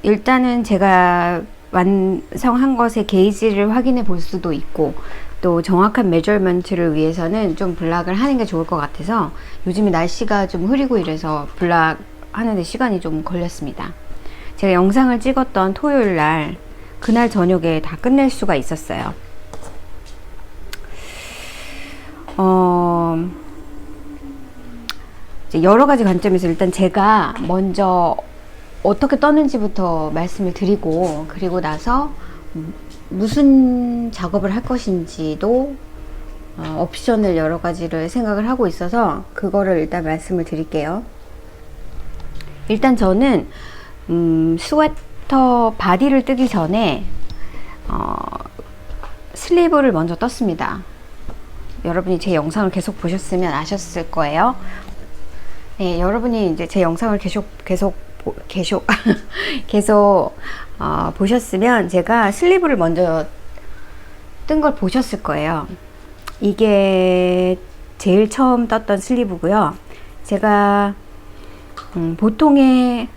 일단은 제가 완성한 것의 게이지를 확인해 볼 수도 있고 또 정확한 메저먼트를 위해서는 좀 블락을 하는 게 좋을 것 같아서 요즘에 날씨가 좀 흐리고 이래서 블락 하는데 시간이 좀 걸렸습니다. 제가 영상을 찍었던 토요일 날 그날 저녁에 다 끝낼 수가 있었어요. 여러 가지 관점에서 일단 제가 먼저 어떻게 떴는지부터 말씀을 드리고 그리고 나서 무슨 작업을 할 것인지도 옵션을 여러 가지를 생각을 하고 있어서 그거를 일단 말씀을 드릴게요. 일단 저는 스웨터 바디를 뜨기 전에 슬리브를 먼저 떴습니다. 여러분이 제 영상을 계속 보셨으면 아셨을 거예요. 네, 여러분이 이제 제 영상을 계속 보셨으면 제가 슬리브를 먼저 뜬 걸 보셨을 거예요. 이게 제일 처음 떴던 슬리브고요. 제가 보통의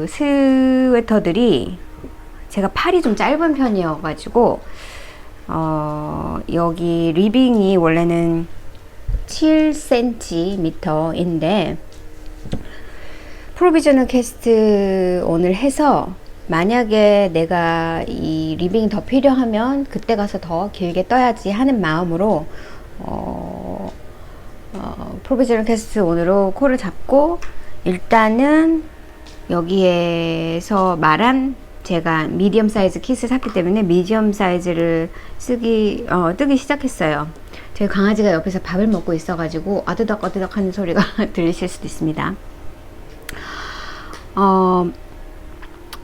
스웨터들이 제가 팔이 좀 짧은 편이어 가지고 여기 리빙이 원래는 7cm인데 프로비저널 캐스트 오늘 해서 만약에 내가 이 리빙이 더 필요하면 그때 가서 더 길게 떠야지 하는 마음으로 프로비저널 캐스트 오늘로 콜을 잡고 일단은 여기에서 말한 제가 미디엄 사이즈 킷을 샀기 때문에 미디엄 사이즈를 뜨기 시작했어요. 제 강아지가 옆에서 밥을 먹고 있어가지고 아드덕아드덕 하는 소리가 들리실 수도 있습니다.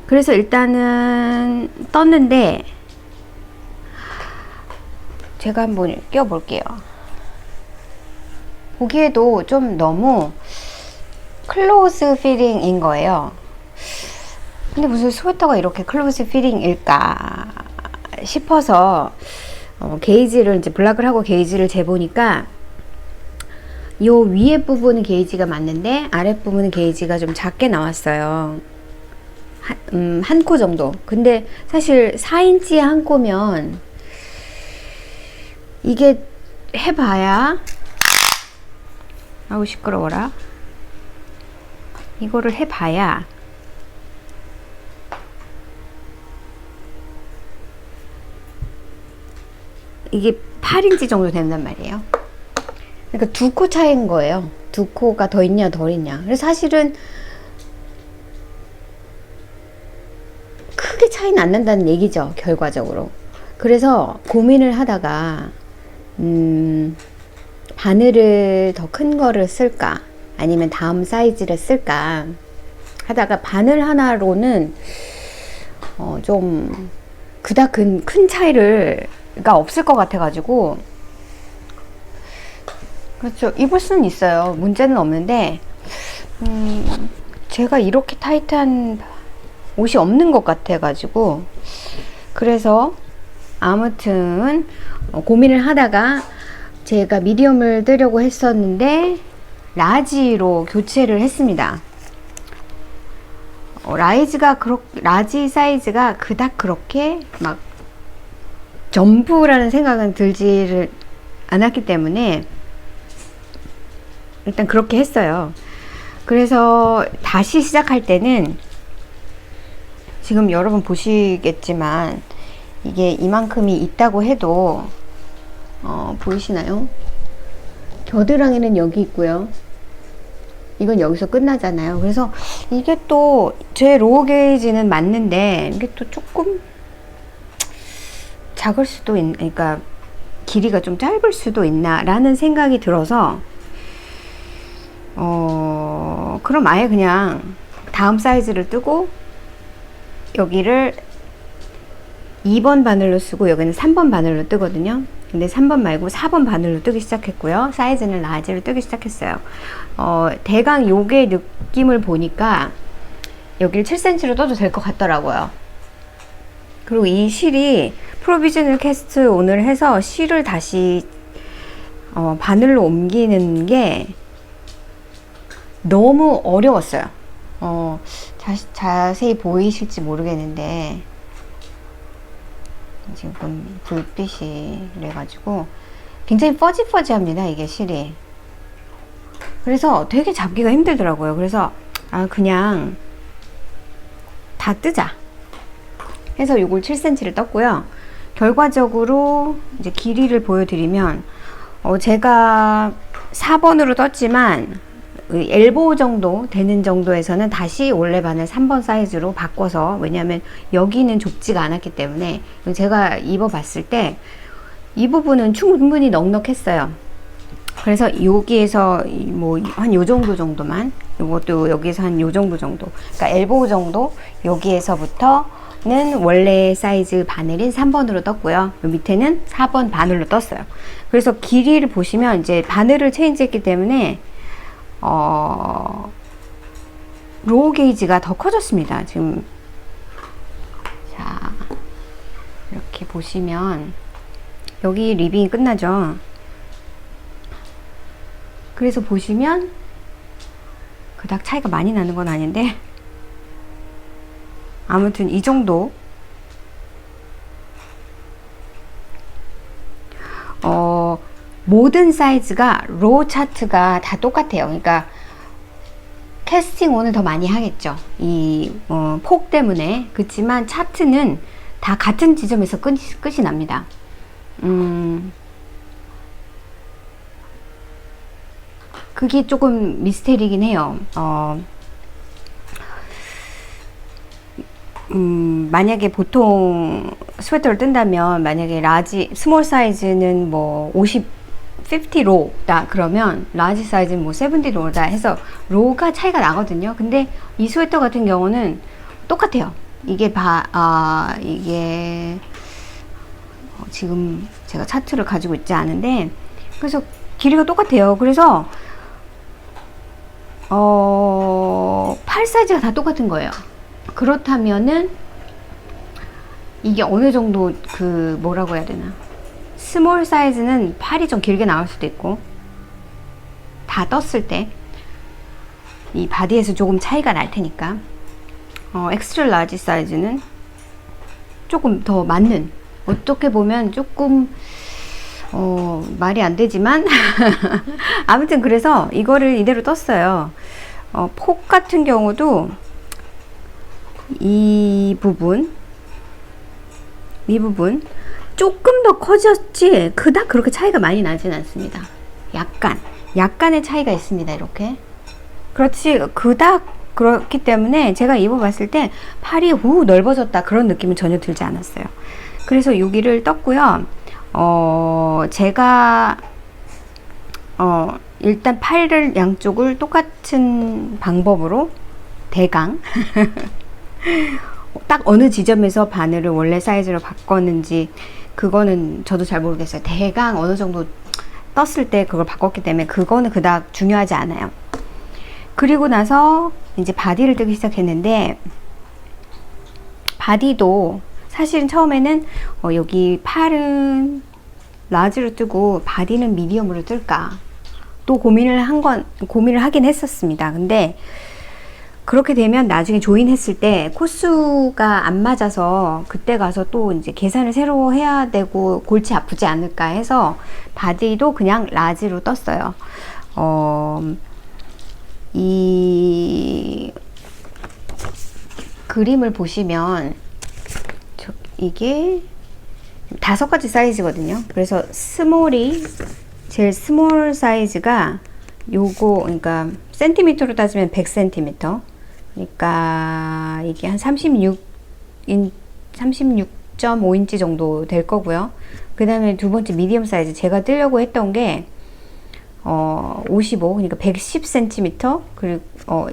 그래서 일단은 떴는데 제가 한번 껴볼게요. 보기에도 좀 너무 클로즈 피팅인 거예요. 근데 무슨 스웨터가 이렇게 클로즈 피팅일까 싶어서 게이지를 이제 블락을 하고 게이지를 재보니까 요 위에 부분은 게이지가 맞는데 아래 부분은 게이지가 좀 작게 나왔어요. 한 코 정도. 근데 사실 4인치에 한 코면 이게 해봐야, 아우 시끄러워라. 이거를 해봐야 이게 8인치 정도 된단 말이에요. 그러니까 2코 차이인 거예요. 2코가 더 있냐 덜 있냐. 그래서 사실은 크게 차이는 안 난다는 얘기죠, 결과적으로. 그래서 고민을 하다가 바늘을 더 큰 거를 쓸까 아니면 다음 사이즈를 쓸까 하다가 바늘 하나로는 좀 그닥 큰 차이가 없을 것 같아 가지고, 그렇죠, 입을 수는 있어요. 문제는 없는데 제가 이렇게 타이트한 옷이 없는 것 같아 가지고, 그래서 아무튼 고민을 하다가 제가 미디엄을 뜨려고 했었는데 라지로 교체를 했습니다. 라지 사이즈가 그닥 그렇게 막 전부라는 생각은 들지를 않았기 때문에 일단 그렇게 했어요. 그래서 다시 시작할 때는 지금 여러분 보시겠지만 이게 이만큼이 있다고 해도 보이시나요? 겨드랑이는 여기 있고요. 이건 여기서 끝나잖아요. 그래서 이게 또 제 로우 게이지는 맞는데 이게 또 조금 작을 수도 그러니까 길이가 좀 짧을 수도 있나 라는 생각이 들어서 그럼 아예 그냥 다음 사이즈를 뜨고 여기를 2번 바늘로 쓰고 여기는 3번 바늘로 뜨거든요. 근데 3번 말고 4번 바늘로 뜨기 시작했고요. 사이즈는 라지로 뜨기 시작했어요. 대강 요게 느낌을 보니까 여기를 7cm로 떠도 될 것 같더라고요. 그리고 이 실이 프로비저널 캐스트 오늘 해서 실을 다시 바늘로 옮기는 게 너무 어려웠어요. 자세히 보이실지 모르겠는데 지금 불빛이 그래가지고 굉장히 퍼지합니다, 이게 실이. 그래서 되게 잡기가 힘들더라고요. 그래서 그냥 다 뜨자 해서 요걸 7cm를 떴고요. 결과적으로 이제 길이를 보여드리면 제가 4번으로 떴지만 엘보우 정도 되는 정도에서는 다시 원래 바늘 3번 사이즈로 바꿔서, 왜냐하면 여기는 좁지가 않았기 때문에 제가 입어봤을 때 이 부분은 충분히 넉넉했어요. 그래서 여기에서 뭐 한 요 정도만, 이것도 여기에서 한 요 정도, 그러니까 엘보우 정도, 여기에서부터는 원래 사이즈 바늘인 3번으로 떴고요. 요 밑에는 4번 바늘로 떴어요. 그래서 길이를 보시면 이제 바늘을 체인지했기 때문에 로우 게이지가 더 커졌습니다. 지금 자, 이렇게 보시면 여기 리빙이 끝나죠. 그래서 보시면 그닥 차이가 많이 나는 건 아닌데 아무튼 이 정도. 모든 사이즈가 로우 차트가 다 똑같아요. 그러니까 캐스팅 온을 더 많이 하겠죠, 이 폭 때문에. 그렇지만 차트는 다 같은 지점에서 끝이 납니다. 그게 조금 미스테리긴 해요. 만약에 보통 스웨터를 뜬다면, 만약에 스몰 사이즈는 뭐 50 로다 그러면 라지 사이즈는 뭐 70 로다 해서 로가 차이가 나거든요. 근데 이 스웨터 같은 경우는 똑같아요. 이게 이게 지금 제가 차트를 가지고 있지 않은데 그래서 길이가 똑같아요. 그래서 팔 사이즈가 다 똑같은 거예요. 그렇다면은 이게 어느 정도 그 뭐라고 해야 되나, 스몰 사이즈는 팔이 좀 길게 나올 수도 있고 다 떴을 때 이 바디에서 조금 차이가 날 테니까 엑스트라 라지 사이즈는 조금 더 맞는, 어떻게 보면 조금 말이 안 되지만 아무튼 그래서 이거를 이대로 떴어요. 폭 같은 경우도 이 부분 조금 더 커졌지 그닥 그렇게 차이가 많이 나진 않습니다. 약간의 차이가 있습니다. 이렇게. 그렇지 그닥 그렇기 때문에 제가 입어봤을 때 팔이 넓어졌다 그런 느낌은 전혀 들지 않았어요. 그래서 여기를 떴고요. 제가 일단 팔을 양쪽을 똑같은 방법으로 대강 딱 어느 지점에서 바늘을 원래 사이즈로 바꿨는지 그거는 저도 잘 모르겠어요. 대강 어느 정도 떴을 때 그걸 바꿨기 때문에 그거는 그닥 중요하지 않아요. 그리고 나서 이제 바디를 뜨기 시작했는데, 바디도 사실은 처음에는 여기 팔은 라지로 뜨고 바디는 미디엄으로 뜰까 또 고민을 하긴 했었습니다. 근데 그렇게 되면 나중에 조인했을 때 코수가 안 맞아서 그때 가서 또 이제 계산을 새로 해야 되고 골치 아프지 않을까 해서 바디도 그냥 라지로 떴어요. 이 그림을 보시면 이게 5가지 사이즈거든요. 그래서 제일 스몰 사이즈가 요거, 그러니까 센티미터로 따지면 100cm, 그러니까 이게 한 36.5인치 정도 될 거고요. 그 다음에 두 번째 미디엄 사이즈, 제가 뜨려고 했던 게 55, 그러니까 110cm, 그리고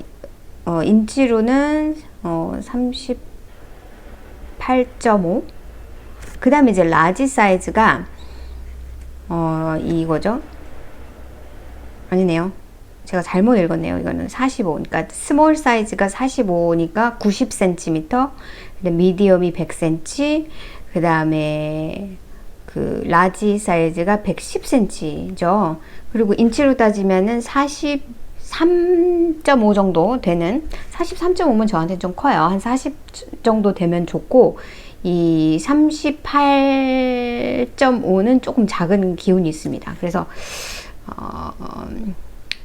인치로는 38.5. 그 다음에 이제 라지 사이즈가 이거죠. 아니네요. 제가 잘못 읽었네요. 이거는 45. 그러니까 스몰 사이즈가 45니까 90cm, 미디엄이 100cm, 그 다음에 그 라지 사이즈가 110cm죠. 그리고 인치로 따지면은 43.5 정도 되는, 43.5면 저한테 좀 커요. 한 40 정도 되면 좋고, 이 38.5는 조금 작은 기운이 있습니다. 그래서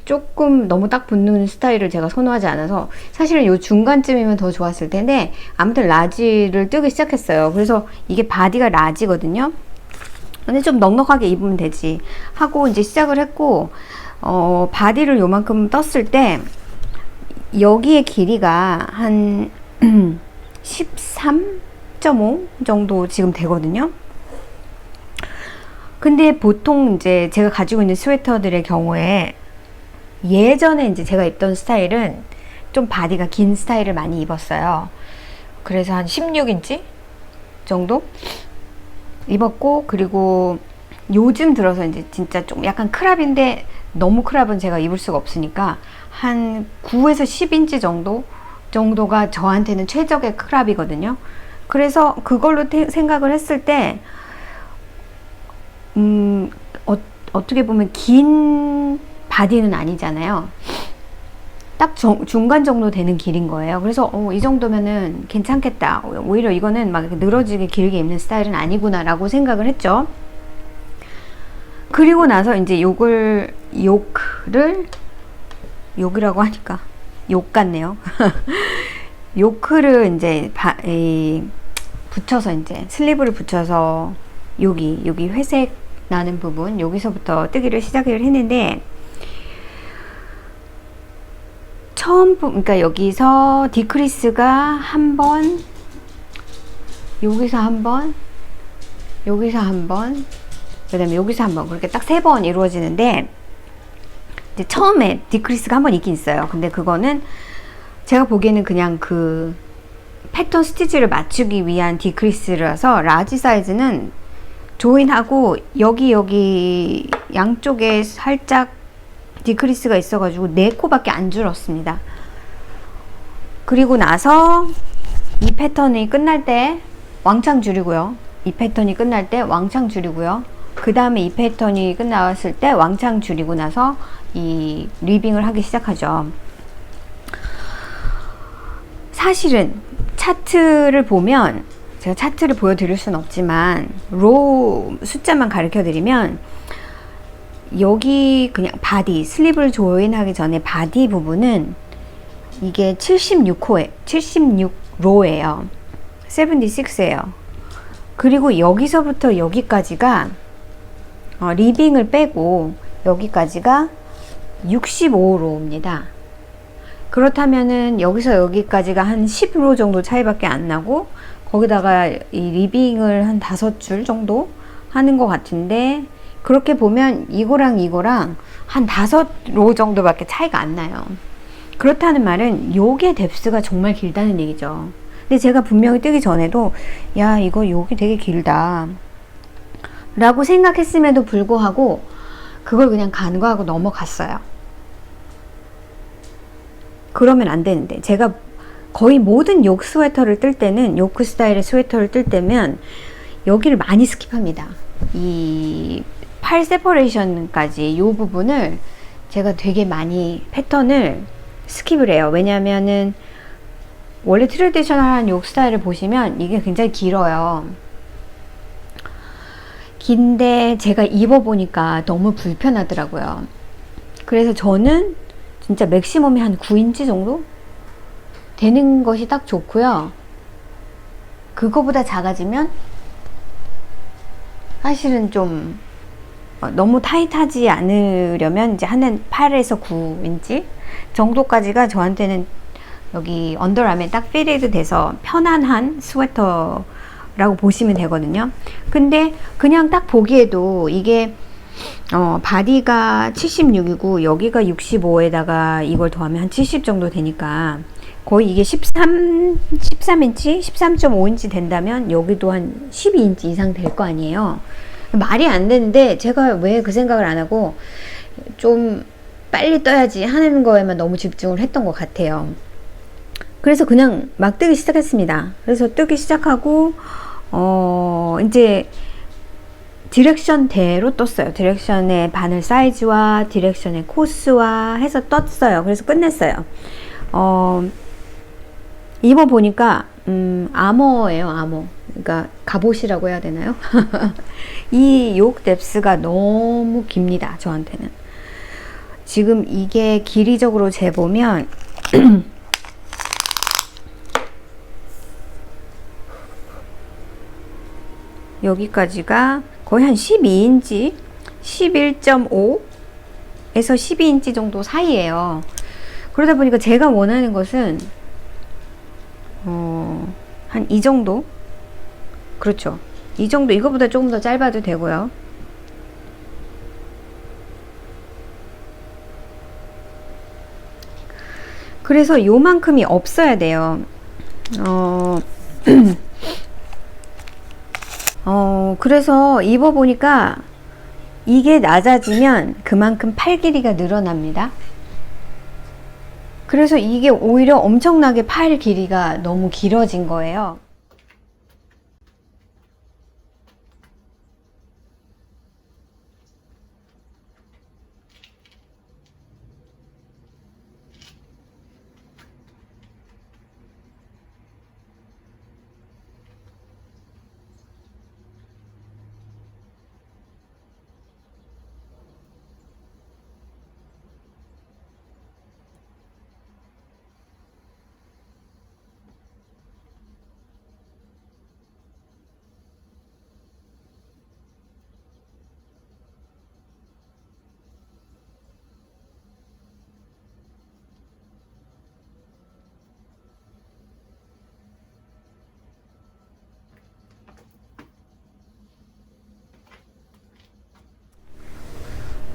조금 너무 딱 붙는 스타일을 제가 선호하지 않아서 사실은 요 중간쯤이면 더 좋았을 텐데, 아무튼 라지를 뜨기 시작했어요. 그래서 이게 바디가 라지거든요. 근데 좀 넉넉하게 입으면 되지 하고 이제 시작을 했고, 바디를 요만큼 떴을 때 여기에 길이가 한 13.5 정도 지금 되거든요. 근데 보통 이제 제가 가지고 있는 스웨터들의 경우에 예전에 이제 제가 입던 스타일은 좀 바디가 긴 스타일을 많이 입었어요. 그래서 한 16인치 정도 입었고, 그리고 요즘 들어서 이제 진짜 좀 약간 크랍인데 너무 크랍은 제가 입을 수가 없으니까 한 9에서 10인치 정도가 저한테는 최적의 크랍이거든요. 그래서 그걸로 생각을 했을 때 어떻게 보면 긴 바디는 아니잖아요. 딱 중간 정도 되는 길인 거예요. 그래서 이 정도면은 괜찮겠다. 오히려 이거는 막 늘어지게 길게 입는 스타일은 아니구나 라고 생각을 했죠. 그리고 나서 이제 욕이라고 하니까 욕 같네요. 요크를 이제 붙여서, 이제 슬리브를 붙여서 여기 회색 나는 부분, 여기서부터 뜨기를 시작을 했는데, 그러니까 여기서 디크리스가 한 번, 여기서 한 번, 여기서 한 번, 그 다음에 여기서 한번 그렇게 딱 3번 이루어지는데, 이제 처음에 디크리스가 한번 있긴 있어요. 근데 그거는 제가 보기에는 그냥 그 패턴 스티치를 맞추기 위한 디크리스라서, 라지 사이즈는 조인하고 여기 양쪽에 살짝 디크리스가 있어가지고 4코밖에 안 줄었습니다. 그리고 나서 이 패턴이 끝날 때 왕창 줄이고요. 이 패턴이 끝날 때 왕창 줄이고요. 그 다음에 이 패턴이 끝났을 때 왕창 줄이고 나서 이 리빙을 하기 시작하죠. 사실은 차트를 보면, 제가 차트를 보여드릴 수는 없지만 로 숫자만 가르쳐 드리면, 여기 그냥 바디, 슬립을 조인하기 전에 바디 부분은 이게 76호에 76로예요. 76예요. 그리고 여기서부터 여기까지가 리빙을 빼고 여기까지가 65로입니다. 그렇다면은 여기서 여기까지가 한 10로 정도 차이밖에 안 나고, 거기다가 이 리빙을 한 5줄 정도 하는 것 같은데, 그렇게 보면 이거랑 한 5로 정도밖에 차이가 안 나요. 그렇다는 말은 요게 뎁스가 정말 길다는 얘기죠. 근데 제가 분명히 뜨기 전에도 야, 이거 여기 되게 길다 라고 생각했음에도 불구하고 그걸 그냥 간과하고 넘어갔어요. 그러면 안 되는데, 제가 거의 모든 욕 스웨터를 뜰 때는, 요크 스타일의 스웨터를 뜰 때면 여기를 많이 스킵합니다. 이 팔 세퍼레이션까지 요 부분을 제가 되게 많이 패턴을 스킵을 해요. 왜냐면은 원래 트레디셔널한 욕 스타일을 보시면 이게 굉장히 길어요. 긴데 제가 입어보니까 너무 불편하더라고요. 그래서 저는 진짜 맥시멈이 한 9인치 정도 되는 것이 딱 좋고요. 그거보다 작아지면 사실은 좀 너무 타이트하지 않으려면 이제 한 8에서 9인치 정도까지가 저한테는 여기 언더람에 딱 피리드 돼서 편안한 스웨터라고 보시면 되거든요. 근데 그냥 딱 보기에도 이게 바디가 76이고 여기가 65에다가 이걸 더하면 한 70 정도 되니까 거의 이게 13인치, 13.5인치 된다면 여기도 한 12인치 이상 될 거 아니에요. 말이 안 되는데 제가 왜 그 생각을 안 하고 좀 빨리 떠야지 하는 거에만 너무 집중을 했던 것 같아요. 그래서 그냥 막 뜨기 시작했습니다. 그래서 뜨기 시작하고 이제 디렉션대로 떴어요. 디렉션의 바늘 사이즈와 디렉션의 코스와 해서 떴어요. 그래서 끝냈어요. 입어보니까 아머예요. 아머. 그러니까 갑옷이라고 해야 되나요? 이 욕 뎁스가 너무 깁니다. 저한테는. 지금 이게 길이적으로 재보면 여기까지가 거의 한 12인치, 11.5에서 12인치 정도 사이에요. 그러다 보니까 제가 원하는 것은 한 이 정도? 그렇죠. 이 정도, 이거보다 조금 더 짧아도 되고요. 그래서 요만큼이 없어야 돼요. 그래서 입어보니까 이게 낮아지면 그만큼 팔 길이가 늘어납니다. 그래서 이게 오히려 엄청나게 팔 길이가 너무 길어진 거예요.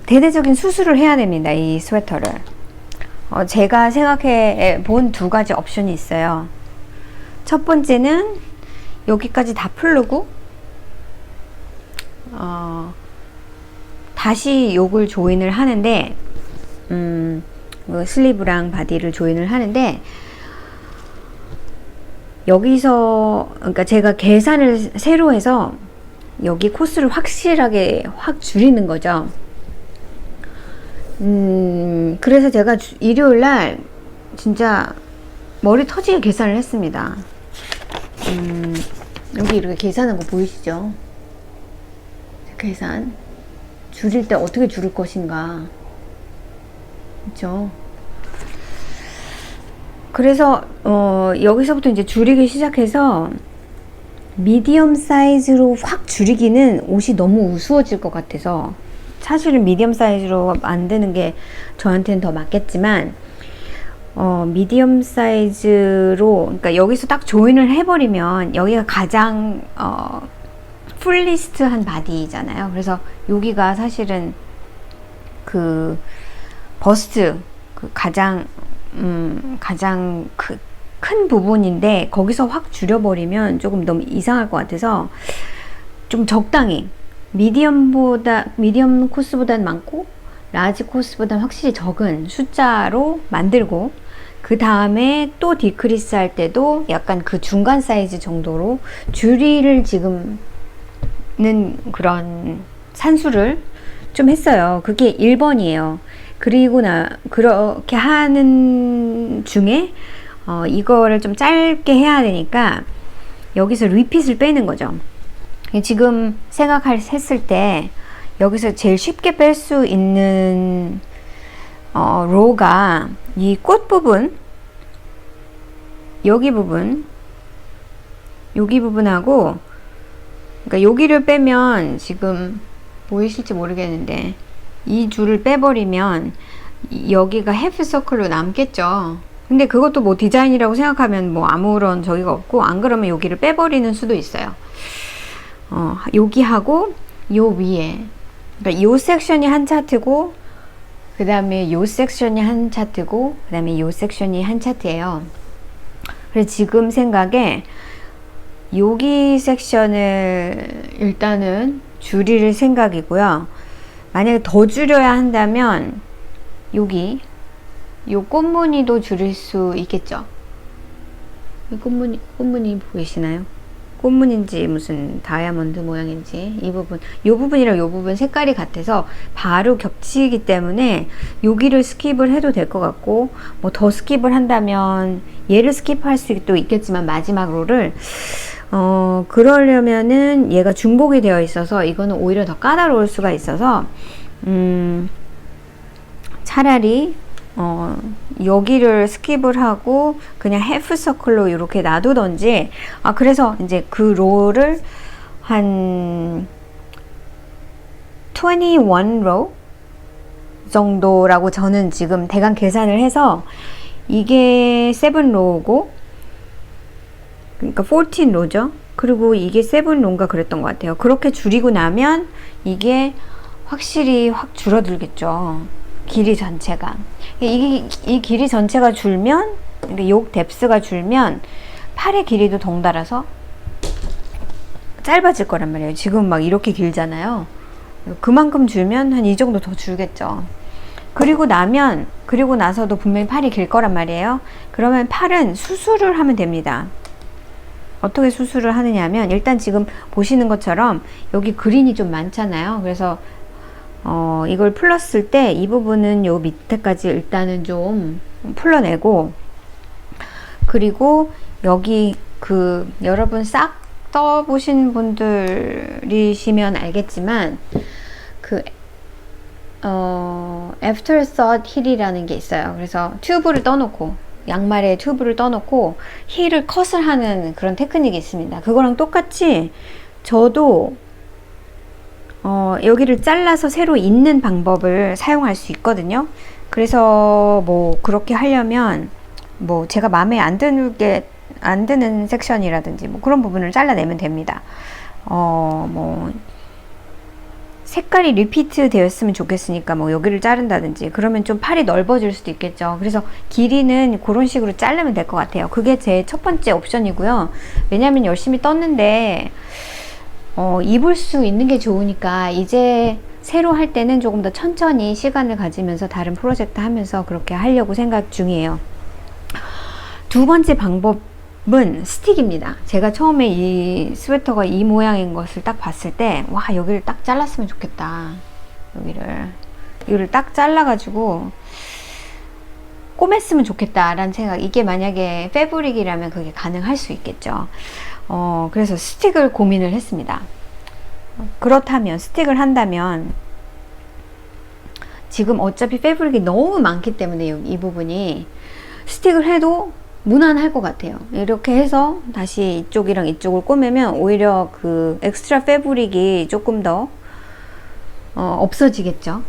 대대적인 수술을 해야 됩니다. 이 스웨터를. 제가 생각해 본 두 가지 옵션이 있어요. 첫 번째는 여기까지 다 풀르고 다시 요걸 조인을 하는데 슬리브랑 바디를 조인을 하는데 여기서 그러니까 제가 계산을 새로 해서 여기 코스를 확실하게 확 줄이는 거죠. 그래서 제가 일요일 날 진짜 머리 터지게 계산을 했습니다. 여기 이렇게 계산한 거 보이시죠? 계산 줄일 때 어떻게 줄일 것인가, 그렇죠? 그래서 여기서부터 이제 줄이기 시작해서 미디엄 사이즈로 확 줄이기는 옷이 너무 우스워질 것 같아서 사실은 미디엄 사이즈로 만드는 게 저한테는 더 맞겠지만 미디엄 사이즈로, 그러니까 여기서 딱 조인을 해버리면 여기가 가장 풀리스트한 바디잖아요. 그래서 여기가 사실은 그 버스트 그 가장 큰 부분인데 거기서 확 줄여버리면 조금 너무 이상할 것 같아서 좀 적당히 미디엄 코스보다는 많고 라지 코스보다는 확실히 적은 숫자로 만들고, 그 다음에 또 디크리스 할 때도 약간 그 중간 사이즈 정도로 줄이를 지금은 그런 산수를 좀 했어요. 그게 1번이에요. 그리고 그렇게 하는 중에 이거를 좀 짧게 해야 되니까 여기서 리핏을 빼는 거죠. 지금 생각했을 때 여기서 제일 쉽게 뺄 수 있는 로가 이 꽃 부분, 여기 부분하고, 그러니까 여기를 빼면 지금 보이실지 모르겠는데 이 줄을 빼버리면 여기가 헤프 서클로 남겠죠. 근데 그것도 뭐 디자인이라고 생각하면 뭐 아무런 저기가 없고, 안 그러면 여기를 빼버리는 수도 있어요. 여기하고 요 위에, 그러니까 요 섹션이 한 차트고 그 다음에 요 섹션이 한 차트고 그 다음에 요 섹션이 한 차트예요. 그래서 지금 생각에 여기 섹션을 일단은 줄일 생각이고요. 만약에 더 줄여야 한다면 여기 요 꽃무늬도 줄일 수 있겠죠. 이 꽃무늬 보이시나요? 꽃무늬인지 무슨 다이아몬드 모양인지 이 부분이랑 이 부분 색깔이 같아서 바로 겹치기 때문에 여기를 스킵을 해도 될 것 같고, 뭐 더 스킵을 한다면 얘를 스킵할 수도 있겠지만 마지막 로를 그러려면은 얘가 중복이 되어 있어서 이거는 오히려 더 까다로울 수가 있어서 차라리 여기를 스킵을 하고 그냥 해프 서클로 이렇게 놔두던지, 그래서 이제 그 로를 한 21로 정도라고 저는 지금 대강 계산을 해서, 이게 7로고 그러니까 14로죠. 그리고 이게 7로인가 그랬던 것 같아요. 그렇게 줄이고 나면 이게 확실히 확 줄어들겠죠. 길이 전체가. 이 길이 전체가 줄면, 욕 뎁스가 줄면 팔의 길이도 덩달아서 짧아질 거란 말이에요. 지금 막 이렇게 길잖아요. 그만큼 줄면 한 이 정도 더 줄겠죠. 그리고 나서도 분명히 팔이 길 거란 말이에요. 그러면 팔은 수술을 하면 됩니다. 어떻게 수술을 하느냐 하면, 일단 지금 보시는 것처럼 여기 그린이 좀 많잖아요. 그래서 이걸 풀었을 때 이 부분은 요 밑에까지 일단은 좀 풀러내고, 그리고 여기 여러분 싹 떠보신 분들이시면 알겠지만 애프터서트 힐이라는 게 있어요. 그래서 튜브를 떠놓고, 양말에 튜브를 떠놓고 힐을 컷을 하는 그런 테크닉이 있습니다. 그거랑 똑같이 저도 여기를 잘라서 새로 잇는 방법을 사용할 수 있거든요. 그래서 뭐 그렇게 하려면 뭐 제가 마음에 안 드는 섹션이라든지 뭐 그런 부분을 잘라내면 됩니다. 뭐 색깔이 리피트 되었으면 좋겠으니까 뭐 여기를 자른다든지 그러면 좀 팔이 넓어질 수도 있겠죠. 그래서 길이는 그런 식으로 자르면 될 것 같아요. 그게 제 첫 번째 옵션이고요. 왜냐면 열심히 떴는데 입을 수 있는 게 좋으니까 이제 새로 할 때는 조금 더 천천히 시간을 가지면서 다른 프로젝트 하면서 그렇게 하려고 생각 중이에요. 두 번째 방법은 스틱입니다. 제가 처음에 이 스웨터가 이 모양인 것을 딱 봤을 때, 와, 여기를 딱 잘랐으면 좋겠다. 이거를 딱 잘라가지고 꼬맸으면 좋겠다라는 생각. 이게 만약에 패브릭이라면 그게 가능할 수 있겠죠. 그래서 스틱을 고민을 했습니다. 그렇다면, 스틱을 한다면, 지금 어차피 패브릭이 너무 많기 때문에 이 부분이 스틱을 해도 무난할 것 같아요. 이렇게 해서 다시 이쪽이랑 이쪽을 꼬매면 오히려 그 엑스트라 패브릭이 조금 더 없어지겠죠.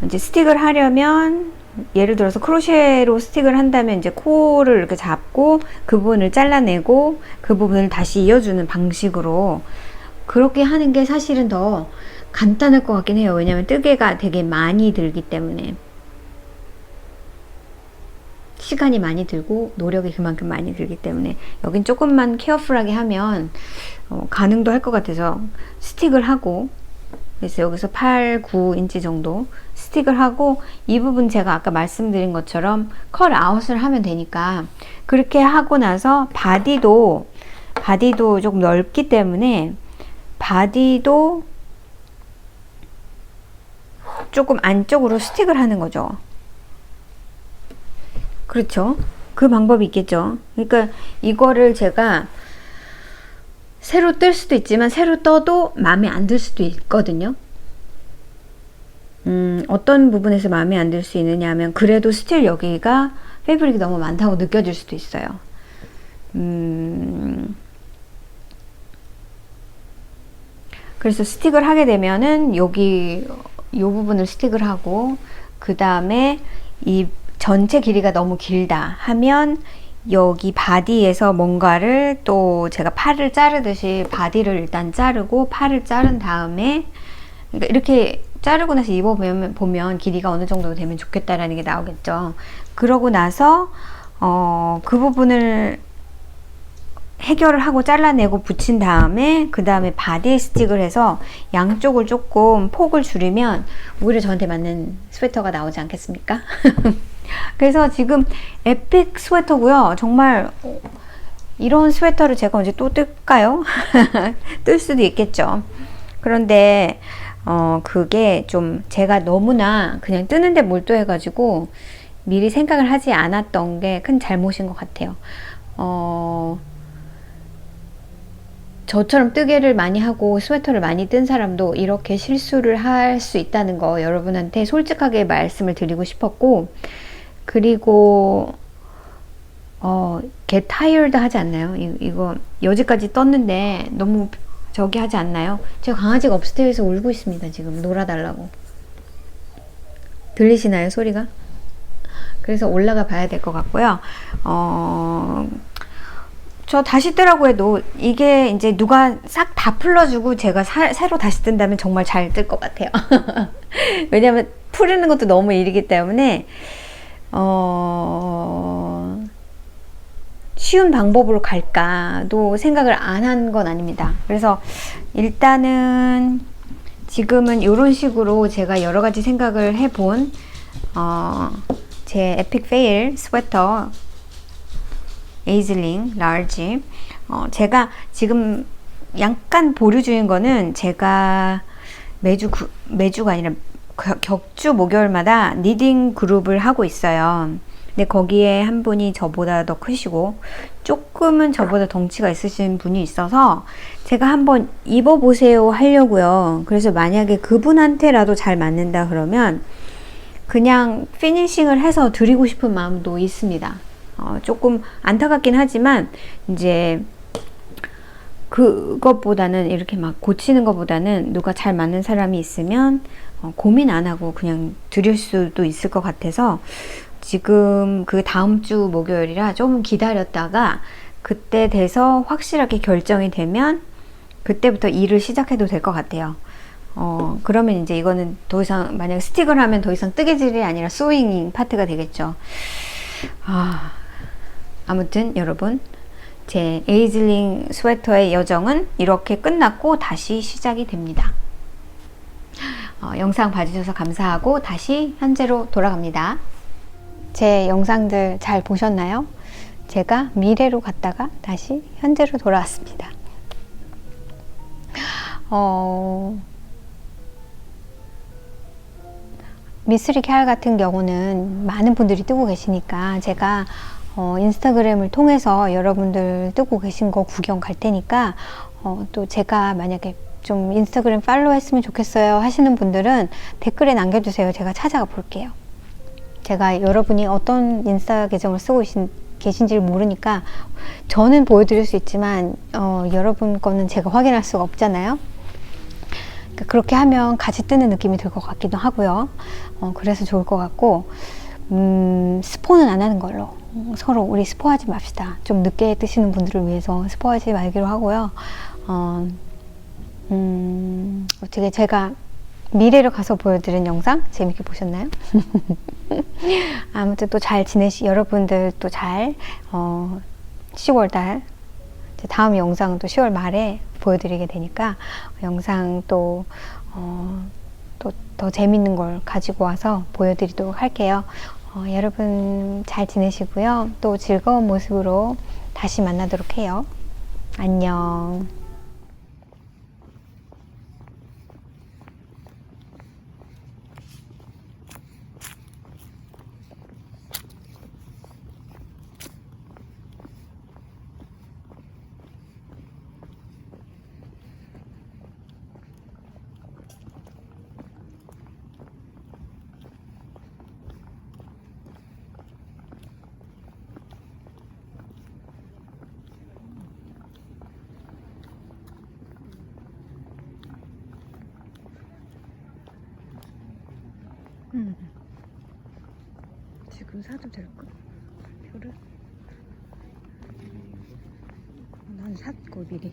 이제 스틱을 하려면 예를 들어서 크로셰로 스틱을 한다면 이제 코를 이렇게 잡고 그 부분을 잘라내고 그 부분을 다시 이어주는 방식으로 그렇게 하는 게 사실은 더 간단할 것 같긴 해요. 왜냐면 뜨개가 되게 많이 들기 때문에, 시간이 많이 들고 노력이 그만큼 많이 들기 때문에 여긴 조금만 케어풀하게 하면 가능도 할 것 같아서 스틱을 하고, 그래서 여기서 8, 9인치 정도 스틱을 하고, 이 부분 제가 아까 말씀드린 것처럼 컬 아웃을 하면 되니까, 그렇게 하고 나서 바디도 조금 넓기 때문에 바디도 조금 안쪽으로 스틱을 하는 거죠. 그렇죠. 그 방법이 있겠죠. 그러니까 이거를 제가 새로 뜰 수도 있지만 새로 떠도 마음에 안 들 수도 있거든요. 어떤 부분에서 마음에 안 들 수 있느냐 하면, 그래도 스틸 여기가 패브릭이 너무 많다고 느껴질 수도 있어요. 그래서 스틱을 하게 되면은 여기 이 부분을 스틱을 하고, 그 다음에 이 전체 길이가 너무 길다 하면 여기 바디에서 뭔가를, 또 제가 팔을 자르듯이 바디를 일단 자르고 팔을 자른 다음에, 그러니까 이렇게 자르고 나서 입어보면 길이가 어느 정도 되면 좋겠다라는 게 나오겠죠. 그러고 나서 그 부분을 해결을 하고 잘라내고 붙인 다음에, 그 다음에 바디에 스틱을 해서 양쪽을 조금 폭을 줄이면 오히려 저한테 맞는 스웨터가 나오지 않겠습니까? 그래서 지금 에픽 스웨터고요. 정말 이런 스웨터를 제가 언제 또 뜰까요? 뜰 수도 있겠죠. 그런데 그게 좀 제가 너무나 그냥 뜨는데 몰두해가지고 미리 생각을 하지 않았던 게 큰 잘못인 것 같아요. 저처럼 뜨개를 많이 하고 스웨터를 많이 뜬 사람도 이렇게 실수를 할 수 있다는 거 여러분한테 솔직하게 말씀을 드리고 싶었고, 그리고 get tired 하지 않나요? 이거 여지까지 떴는데 너무 저기 하지 않나요? 제 강아지가 업스테이에서 울고 있습니다. 지금 놀아달라고. 들리시나요, 소리가? 그래서 올라가 봐야 될 것 같고요. 저 다시 뜨라고 해도 이게 이제 누가 싹 다 풀러주고 제가 새로 다시 뜬다면 정말 잘 뜰 것 같아요. 왜냐면 풀리는 것도 너무 일이기 때문에 쉬운 방법으로 갈까도 생각을 안 한 건 아닙니다. 그래서 일단은 지금은 이런 식으로 제가 여러 가지 생각을 해본 제 에픽 페일 스웨터 에이즐링 라지, 제가 지금 약간 보류 중인 거는, 제가 매주가 아니라 격주 목요일마다 니딩 그룹을 하고 있어요. 근데 거기에 한 분이 저보다 더 크시고 조금은 저보다 덩치가 있으신 분이 있어서 제가 한번 입어보세요 하려고요. 그래서 만약에 그분한테라도 잘 맞는다 그러면 그냥 피니싱을 해서 드리고 싶은 마음도 있습니다. 조금 안타깝긴 하지만 이제 그것보다는, 이렇게 막 고치는 것보다는 누가 잘 맞는 사람이 있으면 고민 안 하고 그냥 드릴 수도 있을 것 같아서, 지금 그 다음 주 목요일이라 좀 기다렸다가 그때 돼서 확실하게 결정이 되면 그때부터 일을 시작해도 될 것 같아요. 그러면 이제 이거는 더 이상, 만약에 스틱을 하면 더 이상 뜨개질이 아니라 소잉 파트가 되겠죠. 아무튼 여러분, 제 에이즐링 스웨터의 여정은 이렇게 끝났고 다시 시작이 됩니다. 영상 봐주셔서 감사하고 다시 현재로 돌아갑니다. 제 영상들 잘 보셨나요? 제가 미래로 갔다가 다시 현재로 돌아왔습니다. 미쓰리 캬 같은 경우는 많은 분들이 뜨고 계시니까 제가 인스타그램을 통해서 여러분들 뜨고 계신 거 구경 갈 테니까 또 제가 만약에 좀 인스타그램 팔로우 했으면 좋겠어요 하시는 분들은 댓글에 남겨주세요. 제가 찾아가 볼게요. 제가 여러분이 어떤 인스타 계정을 쓰고 계신지를 모르니까 저는 보여드릴 수 있지만 여러분 거는 제가 확인할 수가 없잖아요. 그러니까 그렇게 하면 같이 뜨는 느낌이 들 것 같기도 하고요. 그래서 좋을 것 같고 스포는 안 하는 걸로 서로 우리 스포하지 맙시다. 좀 늦게 뜨시는 분들을 위해서 스포하지 말기로 하고요. 어떻게 제가 미래로 가서 보여드린 영상 재밌게 보셨나요? 아무튼 또 잘 여러분들 또 잘 10월달 다음 영상은 또 10월 말에 보여드리게 되니까 영상 또 더 재밌는 걸 가지고 와서 보여드리도록 할게요. 여러분 잘 지내시고요. 또 즐거운 모습으로 다시 만나도록 해요. 안녕. 지금 사도 될까? 표를? 난 샀고 미리.